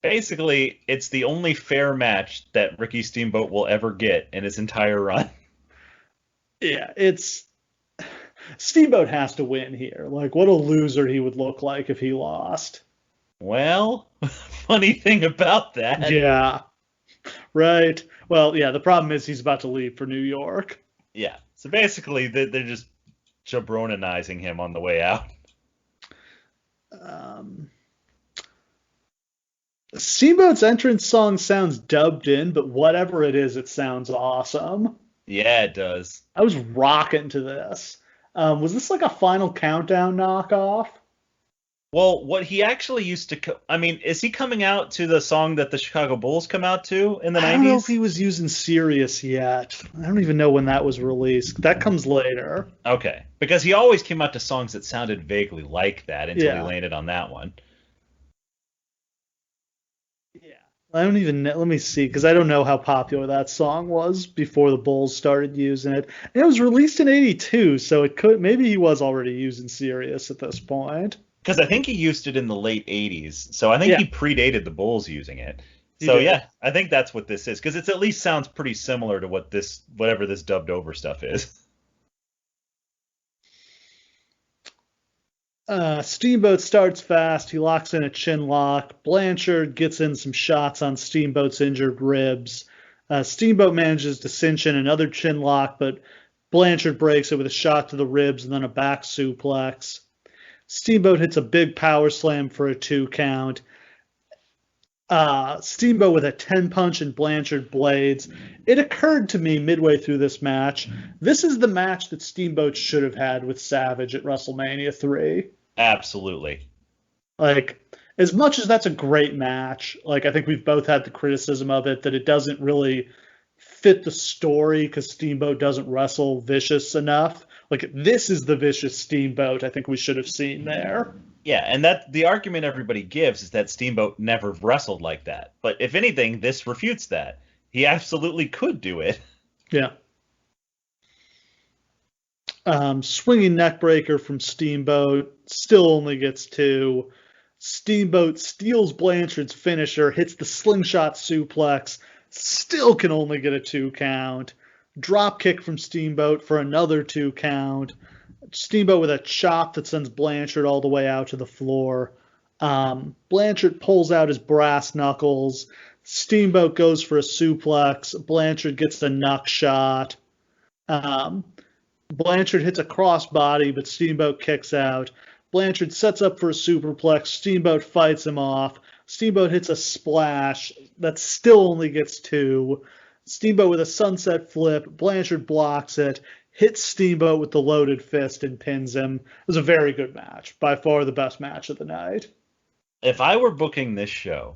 Basically, it's the only fair match that Ricky Steamboat will ever get in his entire run. Yeah, Steamboat has to win here. Like, what a loser he would look like if he lost. Well, funny thing about that. Yeah. Right. Well, yeah, the problem is he's about to leave for New York. Yeah. So basically, they're just jabronizing him on the way out. Steamboat's entrance song sounds dubbed in, but whatever it is, it sounds awesome. Yeah, it does. I was rocking to this. Was this like a Final Countdown knockoff? Well, what he actually used to... I mean, is he coming out to the song that the Chicago Bulls come out to in the 90s? I don't know if he was using Sirius yet. I don't even know when that was released. That comes later. Okay. Because he always came out to songs that sounded vaguely like that until he landed on that one. Yeah. I don't even know. Let me see, because I don't know how popular that song was before the Bulls started using it. And it was released in 82, so maybe he was already using Sirius at this point. Because I think he used it in the late 80s, so I think he predated the Bulls using it. So yeah, I think that's what this is, because it at least sounds pretty similar to whatever this dubbed over stuff is. Steamboat starts fast. He locks in a chin lock. Blanchard gets in some shots on Steamboat's injured ribs. Steamboat manages to cinch in another chin lock, but Blanchard breaks it with a shot to the ribs and then a back suplex. Steamboat hits a big power slam for a 2 count. Steamboat with a 10 punch and Blanchard blades. It occurred to me midway through this match, this is the match that Steamboat should have had with Savage at WrestleMania 3. Absolutely. Like, as much as that's a great match, like, I think we've both had the criticism of it that it doesn't really fit the story because Steamboat doesn't wrestle vicious enough. Like, this is the vicious Steamboat I think we should have seen there. Yeah, and that the argument everybody gives is that Steamboat never wrestled like that. But if anything, this refutes that. He absolutely could do it. Yeah. Swinging neckbreaker from Steamboat. Still only gets 2. Steamboat steals Blanchard's finisher, hits the slingshot suplex. Still can only get a 2 count. Drop kick from Steamboat for another 2 count. Steamboat with a chop that sends Blanchard all the way out to the floor. Blanchard pulls out his brass knuckles. Steamboat goes for a suplex. Blanchard gets the knuck shot. Blanchard hits a crossbody, but Steamboat kicks out. Blanchard sets up for a superplex. Steamboat fights him off. Steamboat hits a splash that still only gets 2. Steamboat with a sunset flip. Blanchard blocks it, hits Steamboat with the loaded fist, and pins him. It was a very good match. By far the best match of the night. If I were booking this show,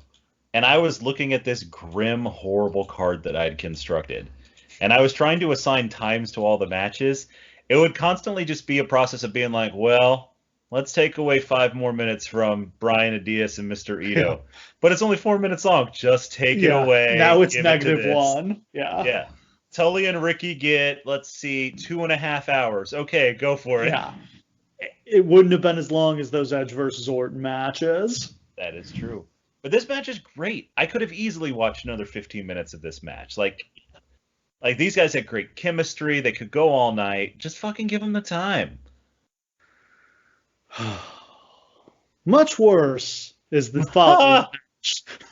and I was looking at this grim, horrible card that I'd constructed, and I was trying to assign times to all the matches, it would constantly just be a process of being like, well, let's take away 5 more minutes from Brian Adias and Mr. Ito. Yeah. But it's only 4 minutes long. Just take it away. Now it's -1. Yeah. Yeah. Tully and Ricky get, let's see, 2.5 hours. Okay, go for it. Yeah. It wouldn't have been as long as those Edge versus Orton matches. That is true. But this match is great. I could have easily watched another 15 minutes of this match. Like these guys had great chemistry. They could go all night. Just fucking give them the time. Much worse is the following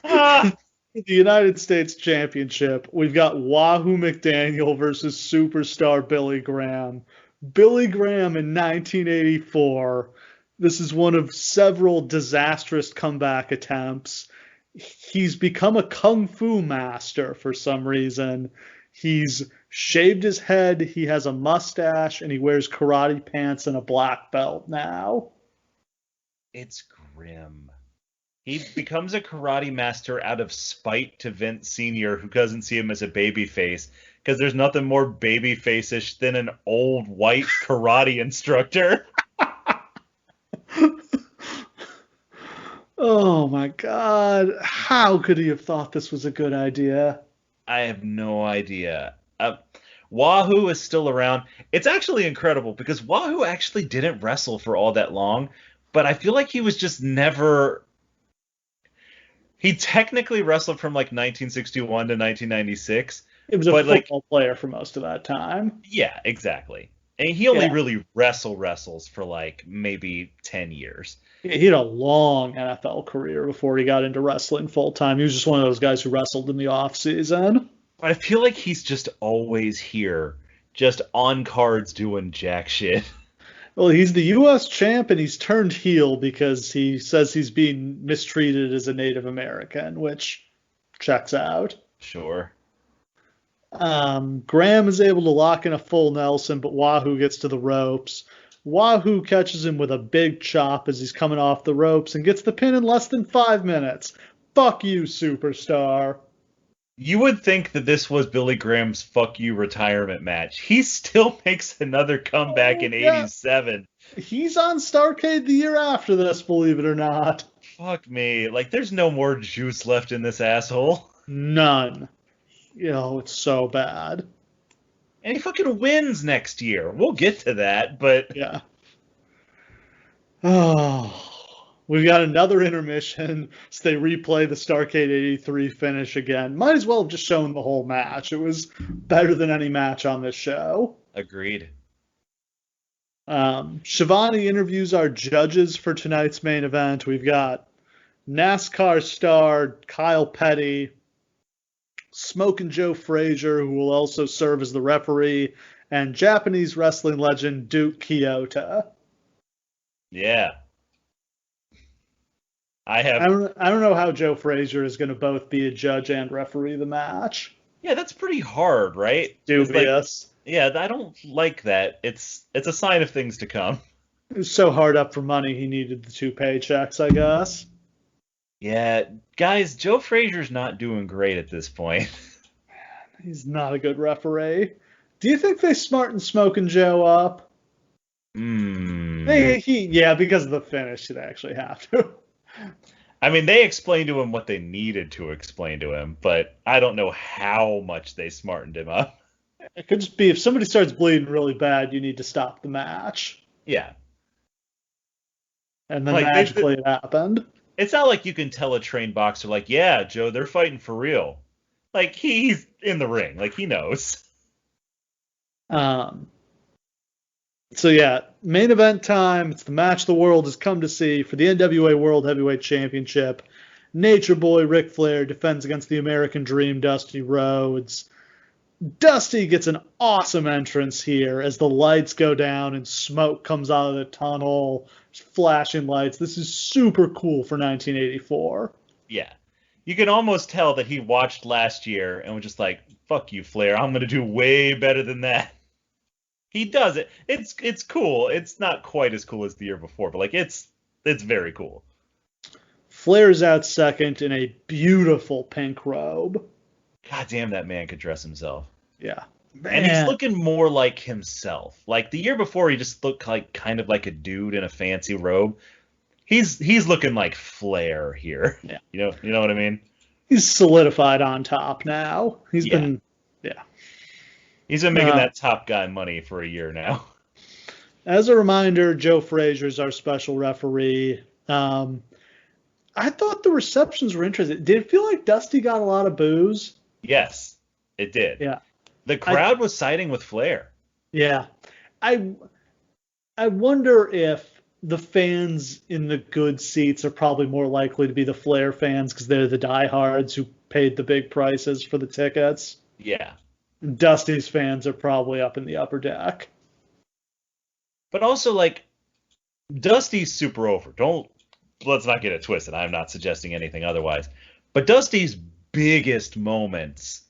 match. The United States Championship. We've got Wahoo McDaniel versus superstar Billy Graham. Billy Graham in 1984. This is one of several disastrous comeback attempts. He's become a kung fu master for some reason. He's shaved his head, he has a mustache, and he wears karate pants and a black belt now. It's grim. He becomes a karate master out of spite to Vince Sr., who doesn't see him as a babyface, because there's nothing more babyface-ish than an old white karate instructor. Oh my God. How could he have thought this was a good idea? I have no idea. Wahoo is still around. It's actually incredible because Wahoo actually didn't wrestle for all that long, but I feel like he was just never... He technically wrestled from like 1961 to 1996. It was a football player for most of that time. Yeah, exactly. And he only really wrestles for like maybe 10 years. He had a long NFL career before he got into wrestling full time. He was just one of those guys who wrestled in the off season. But I feel like he's just always here, just on cards doing jack shit. Well, he's the U.S. champ, and he's turned heel because he says he's being mistreated as a Native American, which checks out. Sure. Graham is able to lock in a full Nelson, but Wahoo gets to the ropes. Wahoo catches him with a big chop as he's coming off the ropes and gets the pin in less than 5 minutes. Fuck you, superstar. You would think that this was Billy Graham's fuck you retirement match. He still makes another comeback in 87. He's on Starrcade the year after this, believe it or not. Fuck me. Like, there's no more juice left in this asshole. None. It's so bad. And he fucking wins next year. We'll get to that, but... Yeah. Oh... We've got another intermission, so they replay the Starrcade 83 finish again. Might as well have just shown the whole match. It was better than any match on this show. Agreed. Shivani interviews our judges for tonight's main event. We've got NASCAR star Kyle Petty, Smokin' Joe Frazier, who will also serve as the referee, and Japanese wrestling legend Duke Kyoto. Yeah. I don't know how Joe Frazier is going to both be a judge and referee the match. Yeah, that's pretty hard, right? Dubious. Yeah, I don't like that. It's a sign of things to come. It was so hard up for money he needed the 2 paychecks, I guess. Yeah, guys, Joe Frazier's not doing great at this point. He's not a good referee. Do you think they smarten Smokin' Joe up? Yeah, because of the finish, they actually have to. I mean, they explained to him what they needed to explain to him, but I don't know how much they smartened him up. It could just be if somebody starts bleeding really bad, you need to stop the match. Yeah. And then magically it happened. It's not like you can tell a trained boxer, like, yeah, Joe, they're fighting for real. Like, he's in the ring. Like, he knows. So, yeah, main event time. It's the match the world has come to see for the NWA World Heavyweight Championship. Nature Boy Ric Flair defends against the American Dream Dusty Rhodes. Dusty gets an awesome entrance here as the lights go down and smoke comes out of the tunnel, flashing lights. This is super cool for 1984. Yeah. You can almost tell that he watched last year and was just like, fuck you, Flair. I'm going to do way better than that. He does it. It's cool. It's not quite as cool as the year before, but like it's very cool. Flair's out second in a beautiful pink robe. God damn, that man could dress himself. Yeah. Man. And he's looking more like himself. Like the year before, he just looked like kind of like a dude in a fancy robe. He's looking like Flair here. Yeah. You know what I mean? He's solidified on top now. He's been making that top guy money for a year now. As a reminder, Joe Frazier's our special referee. I thought the receptions were interesting. Did it feel like Dusty got a lot of boos? Yes, it did. Yeah. The crowd was siding with Flair. Yeah. I wonder if the fans in the good seats are probably more likely to be the Flair fans because they're the diehards who paid the big prices for the tickets. Yeah. Dusty's fans are probably up in the upper deck. But also, like, Dusty's super over. Let's not get it twisted. I'm not suggesting anything otherwise. But Dusty's biggest moments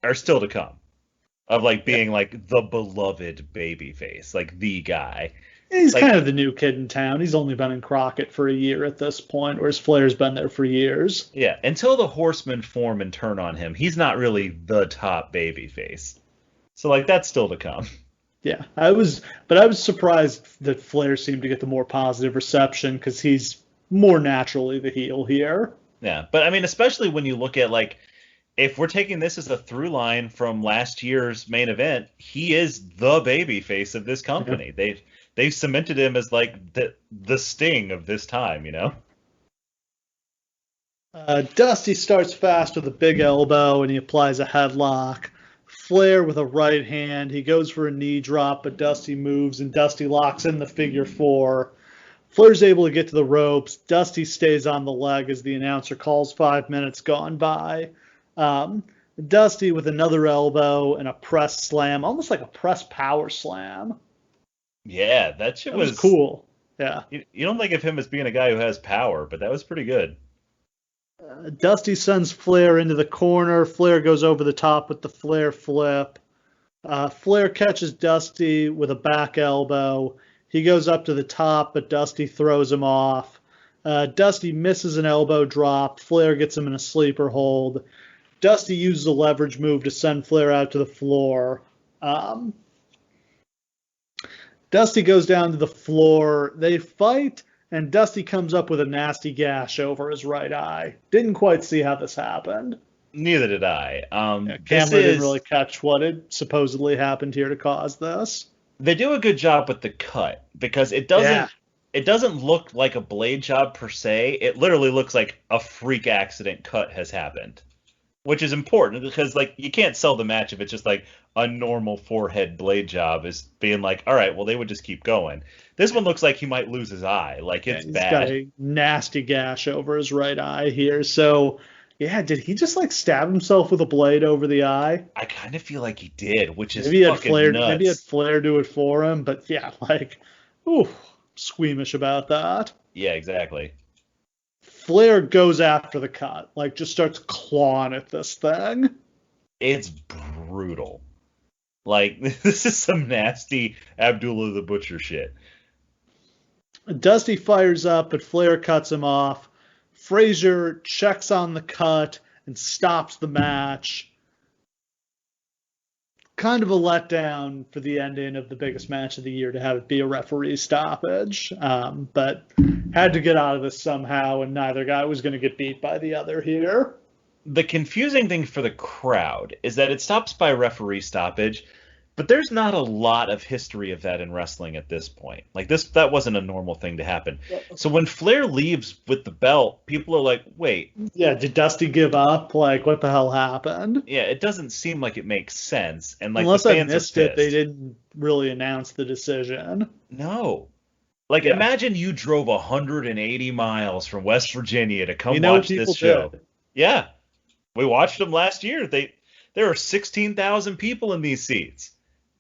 are still to come. Of, like, being, like, the beloved babyface. Like, the guy. He's like, kind of the new kid in town. He's only been in Crockett for a year at this point, whereas Flair's been there for years. Yeah, until the Horsemen form and turn on him, he's not really the top babyface. So, like, that's still to come. Yeah, I was surprised that Flair seemed to get the more positive reception because he's more naturally the heel here. Yeah, but I mean, especially when you look at, like, if we're taking this as a through line from last year's main event, he is the babyface of this company. Yeah. They've cemented him as, like, the Sting of this time, you know? Dusty starts fast with a big elbow, and he applies a headlock. Flair with a right hand. He goes for a knee drop, but Dusty moves, and Dusty locks in the figure four. Flair's able to get to the ropes. Dusty stays on the leg as the announcer calls 5 minutes gone by. Dusty with another elbow and a press slam, almost like a press power slam. Yeah, that shit was cool. Yeah. You don't think of him as being a guy who has power, but that was pretty good. Dusty sends Flair into the corner. Flair goes over the top with the Flair flip. Flair catches Dusty with a back elbow. He goes up to the top, but Dusty throws him off. Dusty misses an elbow drop. Flair gets him in a sleeper hold. Dusty uses a leverage move to send Flair out to the floor. Dusty goes down to the floor. They fight, and Dusty comes up with a nasty gash over his right eye. Didn't quite see how this happened. Neither did I. Camera didn't really catch what had supposedly happened here to cause this. They do a good job with the cut because it doesn't look like a blade job per se. It literally looks like a freak accident cut has happened, which is important because, like, you can't sell the match if it's just like a normal forehead blade job is being like, all right, well, they would just keep going. This one looks like he might lose his eye. Like, it's bad. He's got a nasty gash over his right eye here. So, yeah, did he just, like, stab himself with a blade over the eye? I kind of feel like he did, which is maybe fucking nuts. Maybe he had Flair do it for him, but, yeah, like, ooh, squeamish about that. Yeah, exactly. Flair goes after the cut, like, just starts clawing at this thing. It's brutal. Like, this is some nasty Abdullah the Butcher shit. Dusty fires up, but Flair cuts him off. Frazier checks on the cut and stops the match. Kind of a letdown for the ending of the biggest match of the year to have it be a referee stoppage, but had to get out of this somehow, and neither guy was going to get beat by the other here. The confusing thing for the crowd is that it stops by referee stoppage, But there's not a lot of history of that in wrestling at this point. Like that wasn't a normal thing to happen. So when Flair leaves with the belt, people are like, wait. Yeah, did Dusty give up? Like, what the hell happened? Yeah, it doesn't seem like it makes sense. And like Unless the I fans missed are it, they pissed. didn't really announce the decision. No. Like, imagine you drove 180 miles from West Virginia to come watch this show. Did. Yeah. We watched them last year. There were 16,000 people in these seats.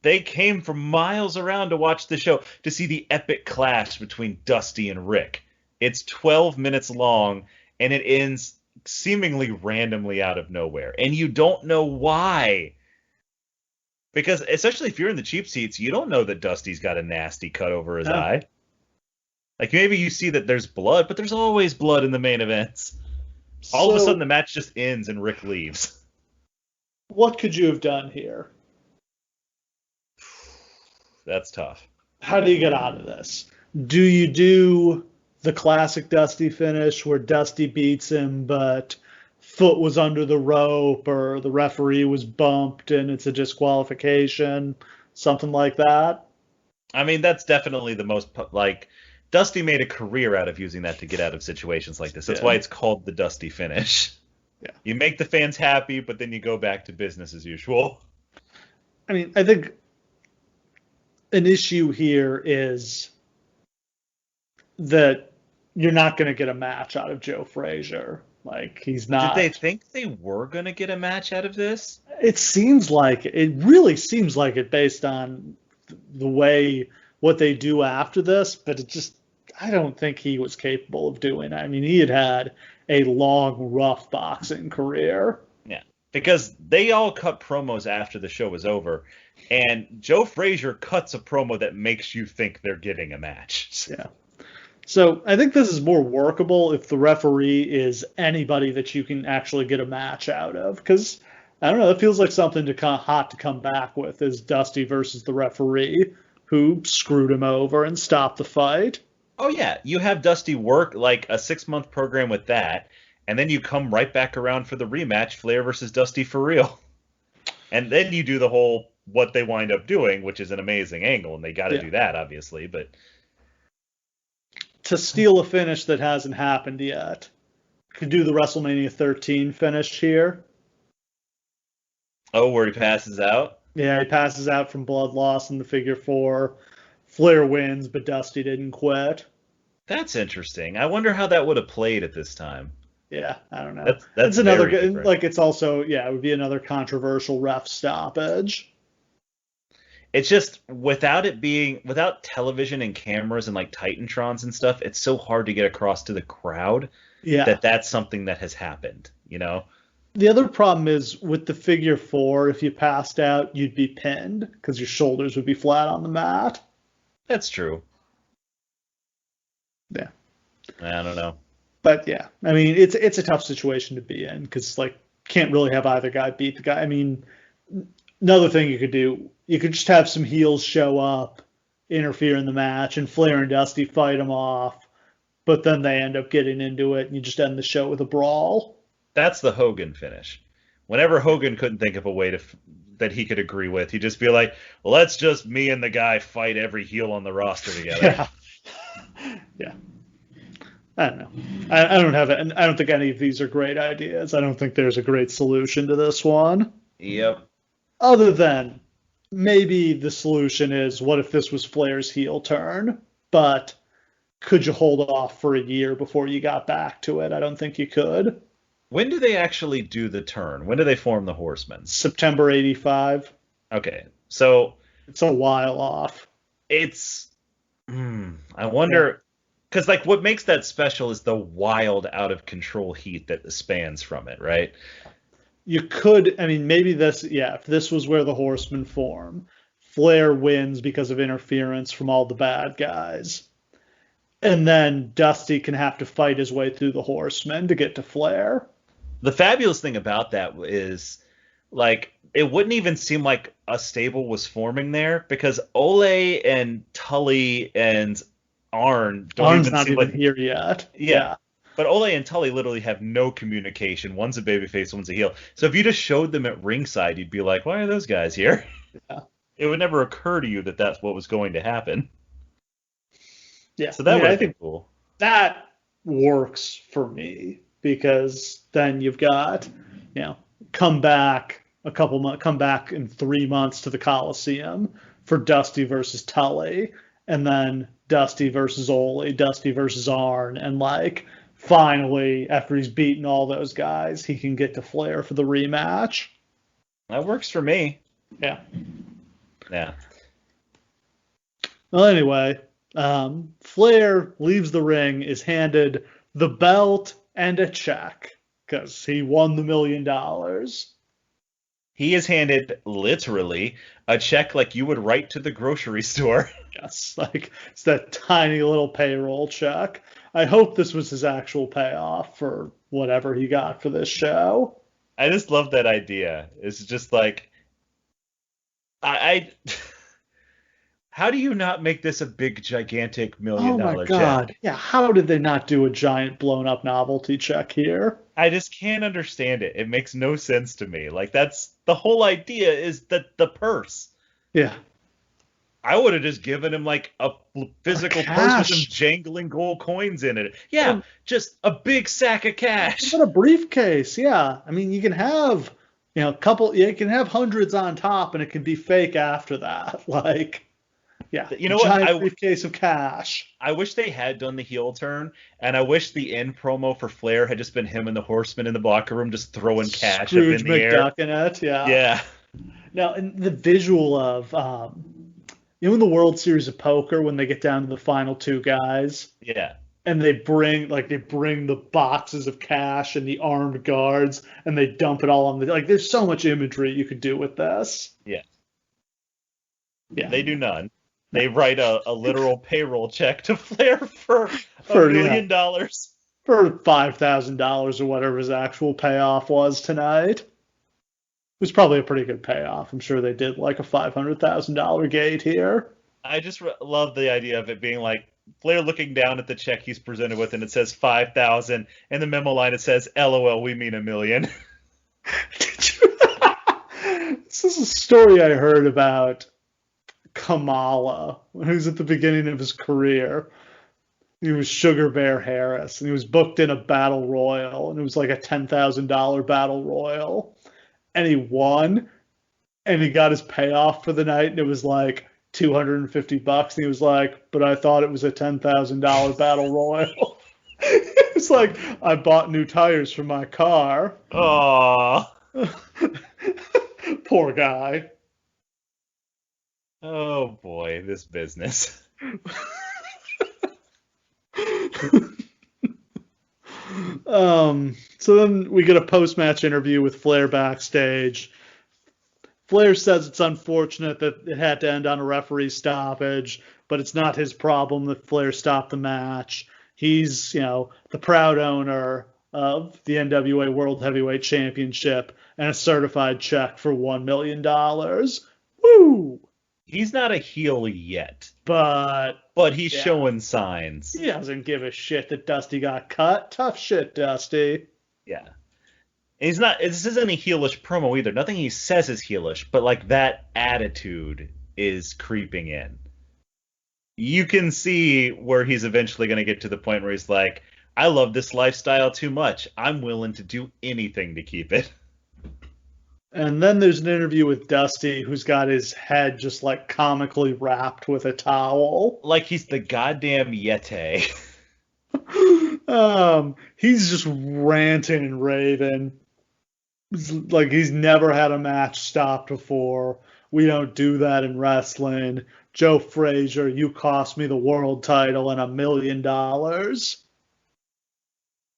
They came from miles around to watch the show, to see the epic clash between Dusty and Rick. It's 12 minutes long, and it ends seemingly randomly out of nowhere. And you don't know why. Because, especially if you're in the cheap seats, you don't know that Dusty's got a nasty cut over his eye. Like, maybe you see that there's blood, but there's always blood in the main events. All of a sudden, the match just ends and Rick leaves. What could you have done here? That's tough. How do you get out of this? Do you do the classic Dusty finish where Dusty beats him, but foot was under the rope, or the referee was bumped and it's a disqualification, something like that? I mean, that's definitely the most, like, Dusty made a career out of using that to get out of situations like this. That's why it's called the Dusty finish. Yeah. You make the fans happy, but then you go back to business as usual. I mean, I think an issue here is that you're not going to get a match out of Joe Frazier. Like, he's not. Did they think they were going to get a match out of this? It seems like it. It really seems like it based on the way what they do after this, but it just, I don't think he was capable of doing it. I mean, he had a long, rough boxing career. Yeah, because they all cut promos after the show was over, and Joe Frazier cuts a promo that makes you think they're getting a match. Yeah. So I think this is more workable if the referee is anybody that you can actually get a match out of. Because, I don't know, it feels like something hot to come back with is Dusty versus the referee who screwed him over and stopped the fight. Oh, yeah. You have Dusty work like a 6-month program with that, and then you come right back around for the rematch, Flair versus Dusty for real. And then you do the whole what they wind up doing, which is an amazing angle, and they got to do that, obviously. But to steal a finish that hasn't happened yet, could do the WrestleMania 13 finish here. Oh, where he passes out? Yeah, he passes out from blood loss in the figure 4. Flair wins, but Dusty didn't quit. That's interesting. I wonder how that would have played at this time. Yeah, I don't know. That's another different. Like, it's also, it would be another controversial ref stoppage. It's just without television and cameras and like Titantrons and stuff, it's so hard to get across to the crowd that that's something that has happened, you know? The other problem is with the figure 4, if you passed out, you'd be pinned because your shoulders would be flat on the mat. That's true. Yeah. I don't know. But yeah, I mean, it's a tough situation to be in because, like, can't really have either guy beat the guy. I mean, another thing you could do, you could just have some heels show up, interfere in the match, and Flair and Dusty fight them off, but then they end up getting into it, and you just end the show with a brawl. That's the Hogan finish. Whenever Hogan couldn't think of a way that he could agree with, he'd just be like, well, let's just me and the guy fight every heel on the roster together. Yeah. I don't know. I don't have it, and I don't think any of these are great ideas. I don't think there's a great solution to this one. Yep. Other than maybe the solution is, what if this was Flair's heel turn? But could you hold off for a year before you got back to it? I don't think you could. When do they actually do the turn? When do they form the Horsemen? September 85. Okay. So it's a while off. It's I wonder, because like what makes that special is the wild, out of control heat that spans from it, right? You could, I mean, maybe this, if this was where the Horsemen form, Flair wins because of interference from all the bad guys. And then Dusty can have to fight his way through the Horsemen to get to Flair. The fabulous thing about that is, like, it wouldn't even seem like a stable was forming there because Ole and Tully and Arn Arn's not even here yet. Yeah. But Ole and Tully literally have no communication. One's a babyface, one's a heel. So if you just showed them at ringside, you'd be like, why are those guys here? Yeah. It would never occur to you that that's what was going to happen. Yeah, So I that mean, would I have been think cool. that works for me because then you've got, come back come back in 3 months to the Coliseum for Dusty versus Tully, and then Dusty versus Ole, Dusty versus Arn, and like finally after he's beaten all those guys, he can get to Flair for the rematch. That works for me. Yeah. Yeah. Well, anyway, Flair leaves the ring, is handed the belt and a check because he won the $1 million. He is handed literally a check like you would write to the grocery store. Yes, like it's that tiny little payroll check. I hope this was his actual payoff for whatever he got for this show. I just love that idea. It's just like I how do you not make this a big gigantic million Oh my dollar check? God. Yeah, how did they not do a giant blown up novelty check here? I just can't understand it. It makes no sense to me. Like that's the whole idea is that the purse. Yeah. I would have just given him like a physical purse with some Cash. jangling gold coins in it. Yeah, just a big sack of cash. Even a briefcase, yeah. I mean, you can have, you can have hundreds on top and it can be fake after that. Like, yeah, You a know what? giant briefcase of cash. I wish they had done the heel turn, and I wish the end promo for Flair had just been him and the Horseman in the locker room just throwing cash Scrooge up in the air. McDuck in it, yeah. Yeah. Now, and the visual of, in the World Series of Poker when they get down to the final two guys, Yeah. and they bring the boxes of cash and the armed guards and they dump it all on the like. There's so much imagery you could do with this. Yeah. Yeah, They do none. They write a literal payroll check to Flair for $1 million. For $5,000 or whatever his actual payoff was tonight. It was probably a pretty good payoff. I'm sure they did like a $500,000 gate here. I just love the idea of it being like Flair looking down at the check he's presented with, and it says 5,000, and the memo line it says, "LOL, we mean $1 million." This is a story I heard about Kamala when he was at the beginning of his career. He was Sugar Bear Harris, and he was booked in a battle royal, and it was like a $10,000 battle royal, and he won, and he got his payoff for the night, and it was like $250, and he was like, "But I thought it was a $10,000 battle royal." It's like, I bought new tires for my car. Aww. Poor guy. Oh boy, this business. So then we get a post-match interview with Flair backstage. Flair says it's unfortunate that it had to end on a referee stoppage, but it's not his problem that Flair stopped the match. He's, the proud owner of the NWA World Heavyweight Championship and a certified check for $1 million. Woo! He's not a heel yet, but he's showing signs. He doesn't give a shit that Dusty got cut. Tough shit, Dusty. Yeah. And he's not. This isn't a heelish promo either. Nothing he says is heelish, but like that attitude is creeping in. You can see where he's eventually going to get to the point where he's like, "I love this lifestyle too much. I'm willing to do anything to keep it." And then there's an interview with Dusty, who's got his head just like comically wrapped with a towel. Like he's the goddamn Yeti. He's just ranting and raving. It's like he's never had a match stopped before. We don't do that in wrestling. Joe Frazier, you cost me the world title and $1 million.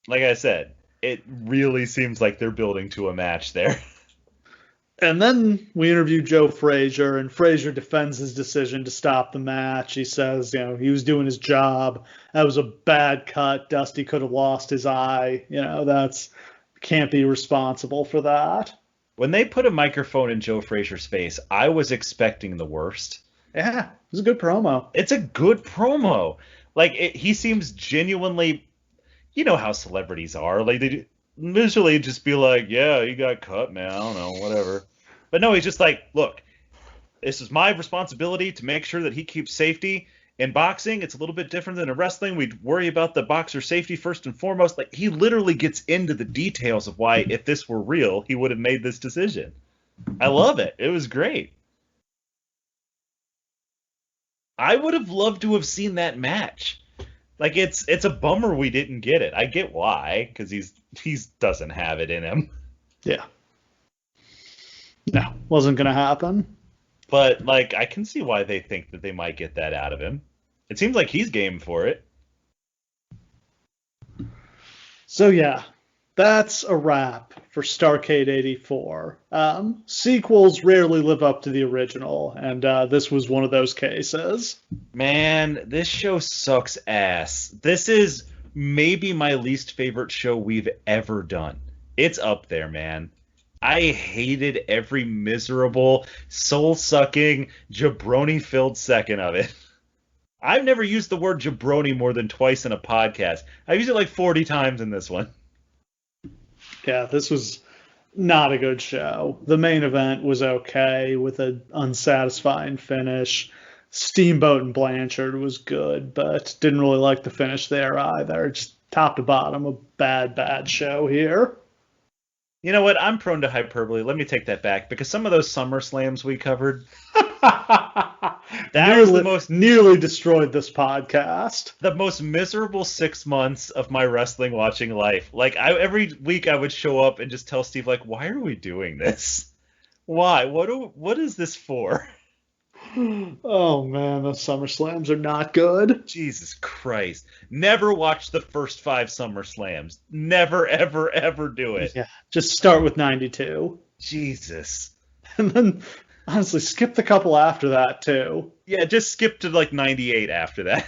Like I said, it really seems like they're building to a match there. And then we interview Joe Frazier, and Frazier defends his decision to stop the match. He says, he was doing his job. That was a bad cut. Dusty could have lost his eye. That's can't be responsible for that. When they put a microphone in Joe Frazier's face, I was expecting the worst. Yeah, it was a good promo. It's a good promo. Like he seems genuinely, you know how celebrities are. Like they usually just be like, "Yeah, you got cut, man. I don't know, whatever." But no, he's just like, "Look, this is my responsibility to make sure that he keeps safety. In boxing, it's a little bit different than in wrestling. We'd worry about the boxer's safety first and foremost. Like, he literally gets into the details of why, if this were real, he would have made this decision. I love it. It was great. I would have loved to have seen that match. Like, it's a bummer we didn't get it. I get why, because he doesn't have it in him. Yeah. No, wasn't gonna happen. But, like, I can see why they think that they might get that out of him. It seems like he's game for it. So, yeah, that's a wrap for Starrcade 84. Sequels rarely live up to the original, and this was one of those cases. Man, this show sucks ass. This is maybe my least favorite show we've ever done. It's up there, man. I hated every miserable, soul-sucking, jabroni-filled second of it. I've never used the word jabroni more than twice in a podcast. I've used it like 40 times in this one. Yeah, this was not a good show. The main event was okay with an unsatisfying finish. Steamboat and Blanchard was good, but didn't really like the finish there either. Just top to bottom, a bad show here. You know what? I'm prone to hyperbole. Let me take that back, because some of those SummerSlams we covered, nearly destroyed this podcast. The most miserable 6 months of my wrestling watching life. Like, every week I would show up and just tell Steve, like, why are we doing this? Why? What is this for? Oh man, those SummerSlams are not good. Jesus Christ. Never watch the first 5 SummerSlams. Never, ever, ever do it. Yeah, just start with 92. Jesus. And then, honestly, skip the couple after that, too. Yeah, just skip to, like, 98 after that.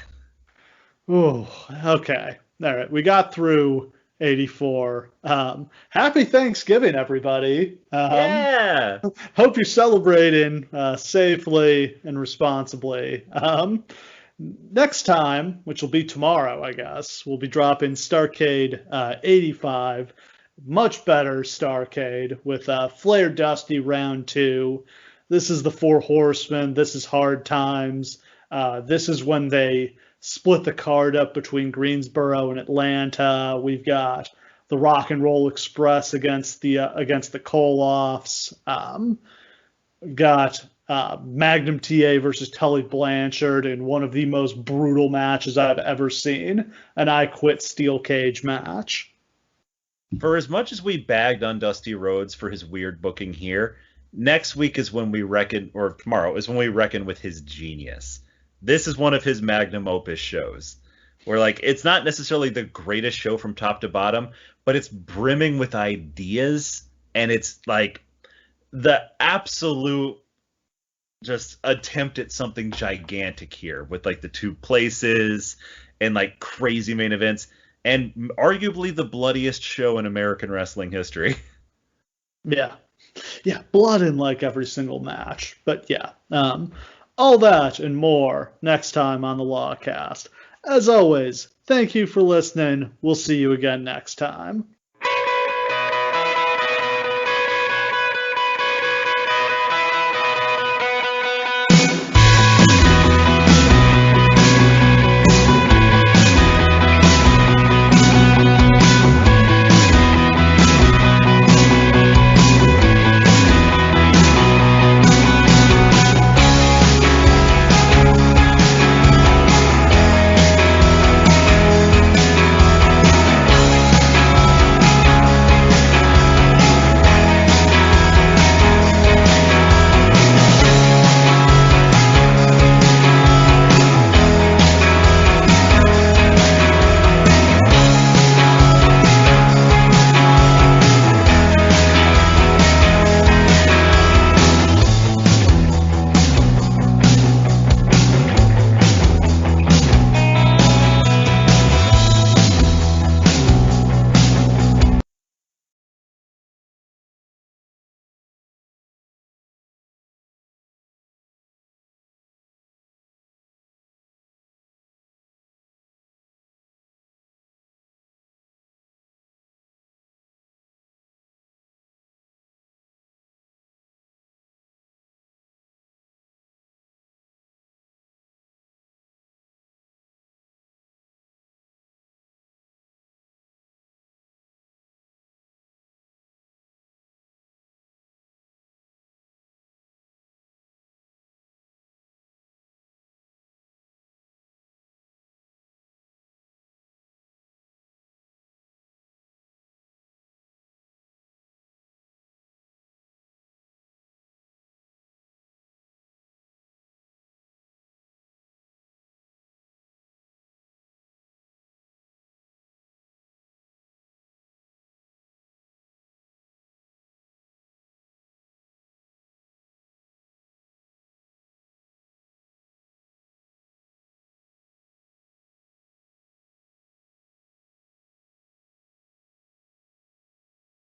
Oh, okay. All right, we got through 84. Happy Thanksgiving, everybody. Yeah. Hope you're celebrating safely and responsibly. Next time, which will be tomorrow, I guess, we'll be dropping Starrcade 85. Much better Starrcade with Flair Dusty round 2. This is the Four Horsemen. This is Hard Times. This is when they split the card up between Greensboro and Atlanta. We've got the Rock and Roll Express against the Koloffs. We've got Magnum TA versus Tully Blanchard in one of the most brutal matches I've ever seen, an I Quit Steel Cage match. For as much as we bagged on Dusty Rhodes for his weird booking here, next week is when we reckon, or tomorrow is when we reckon with his genius. This is one of his magnum opus shows, where, like, it's not necessarily the greatest show from top to bottom, but it's brimming with ideas, and it's like the absolute just attempt at something gigantic here with, like, the 2 places and, like, crazy main events, and arguably the bloodiest show in American wrestling history. Yeah, blood in, like, every single match, but yeah. All that and more next time on the Lawcast. As always, thank you for listening. We'll see you again next time.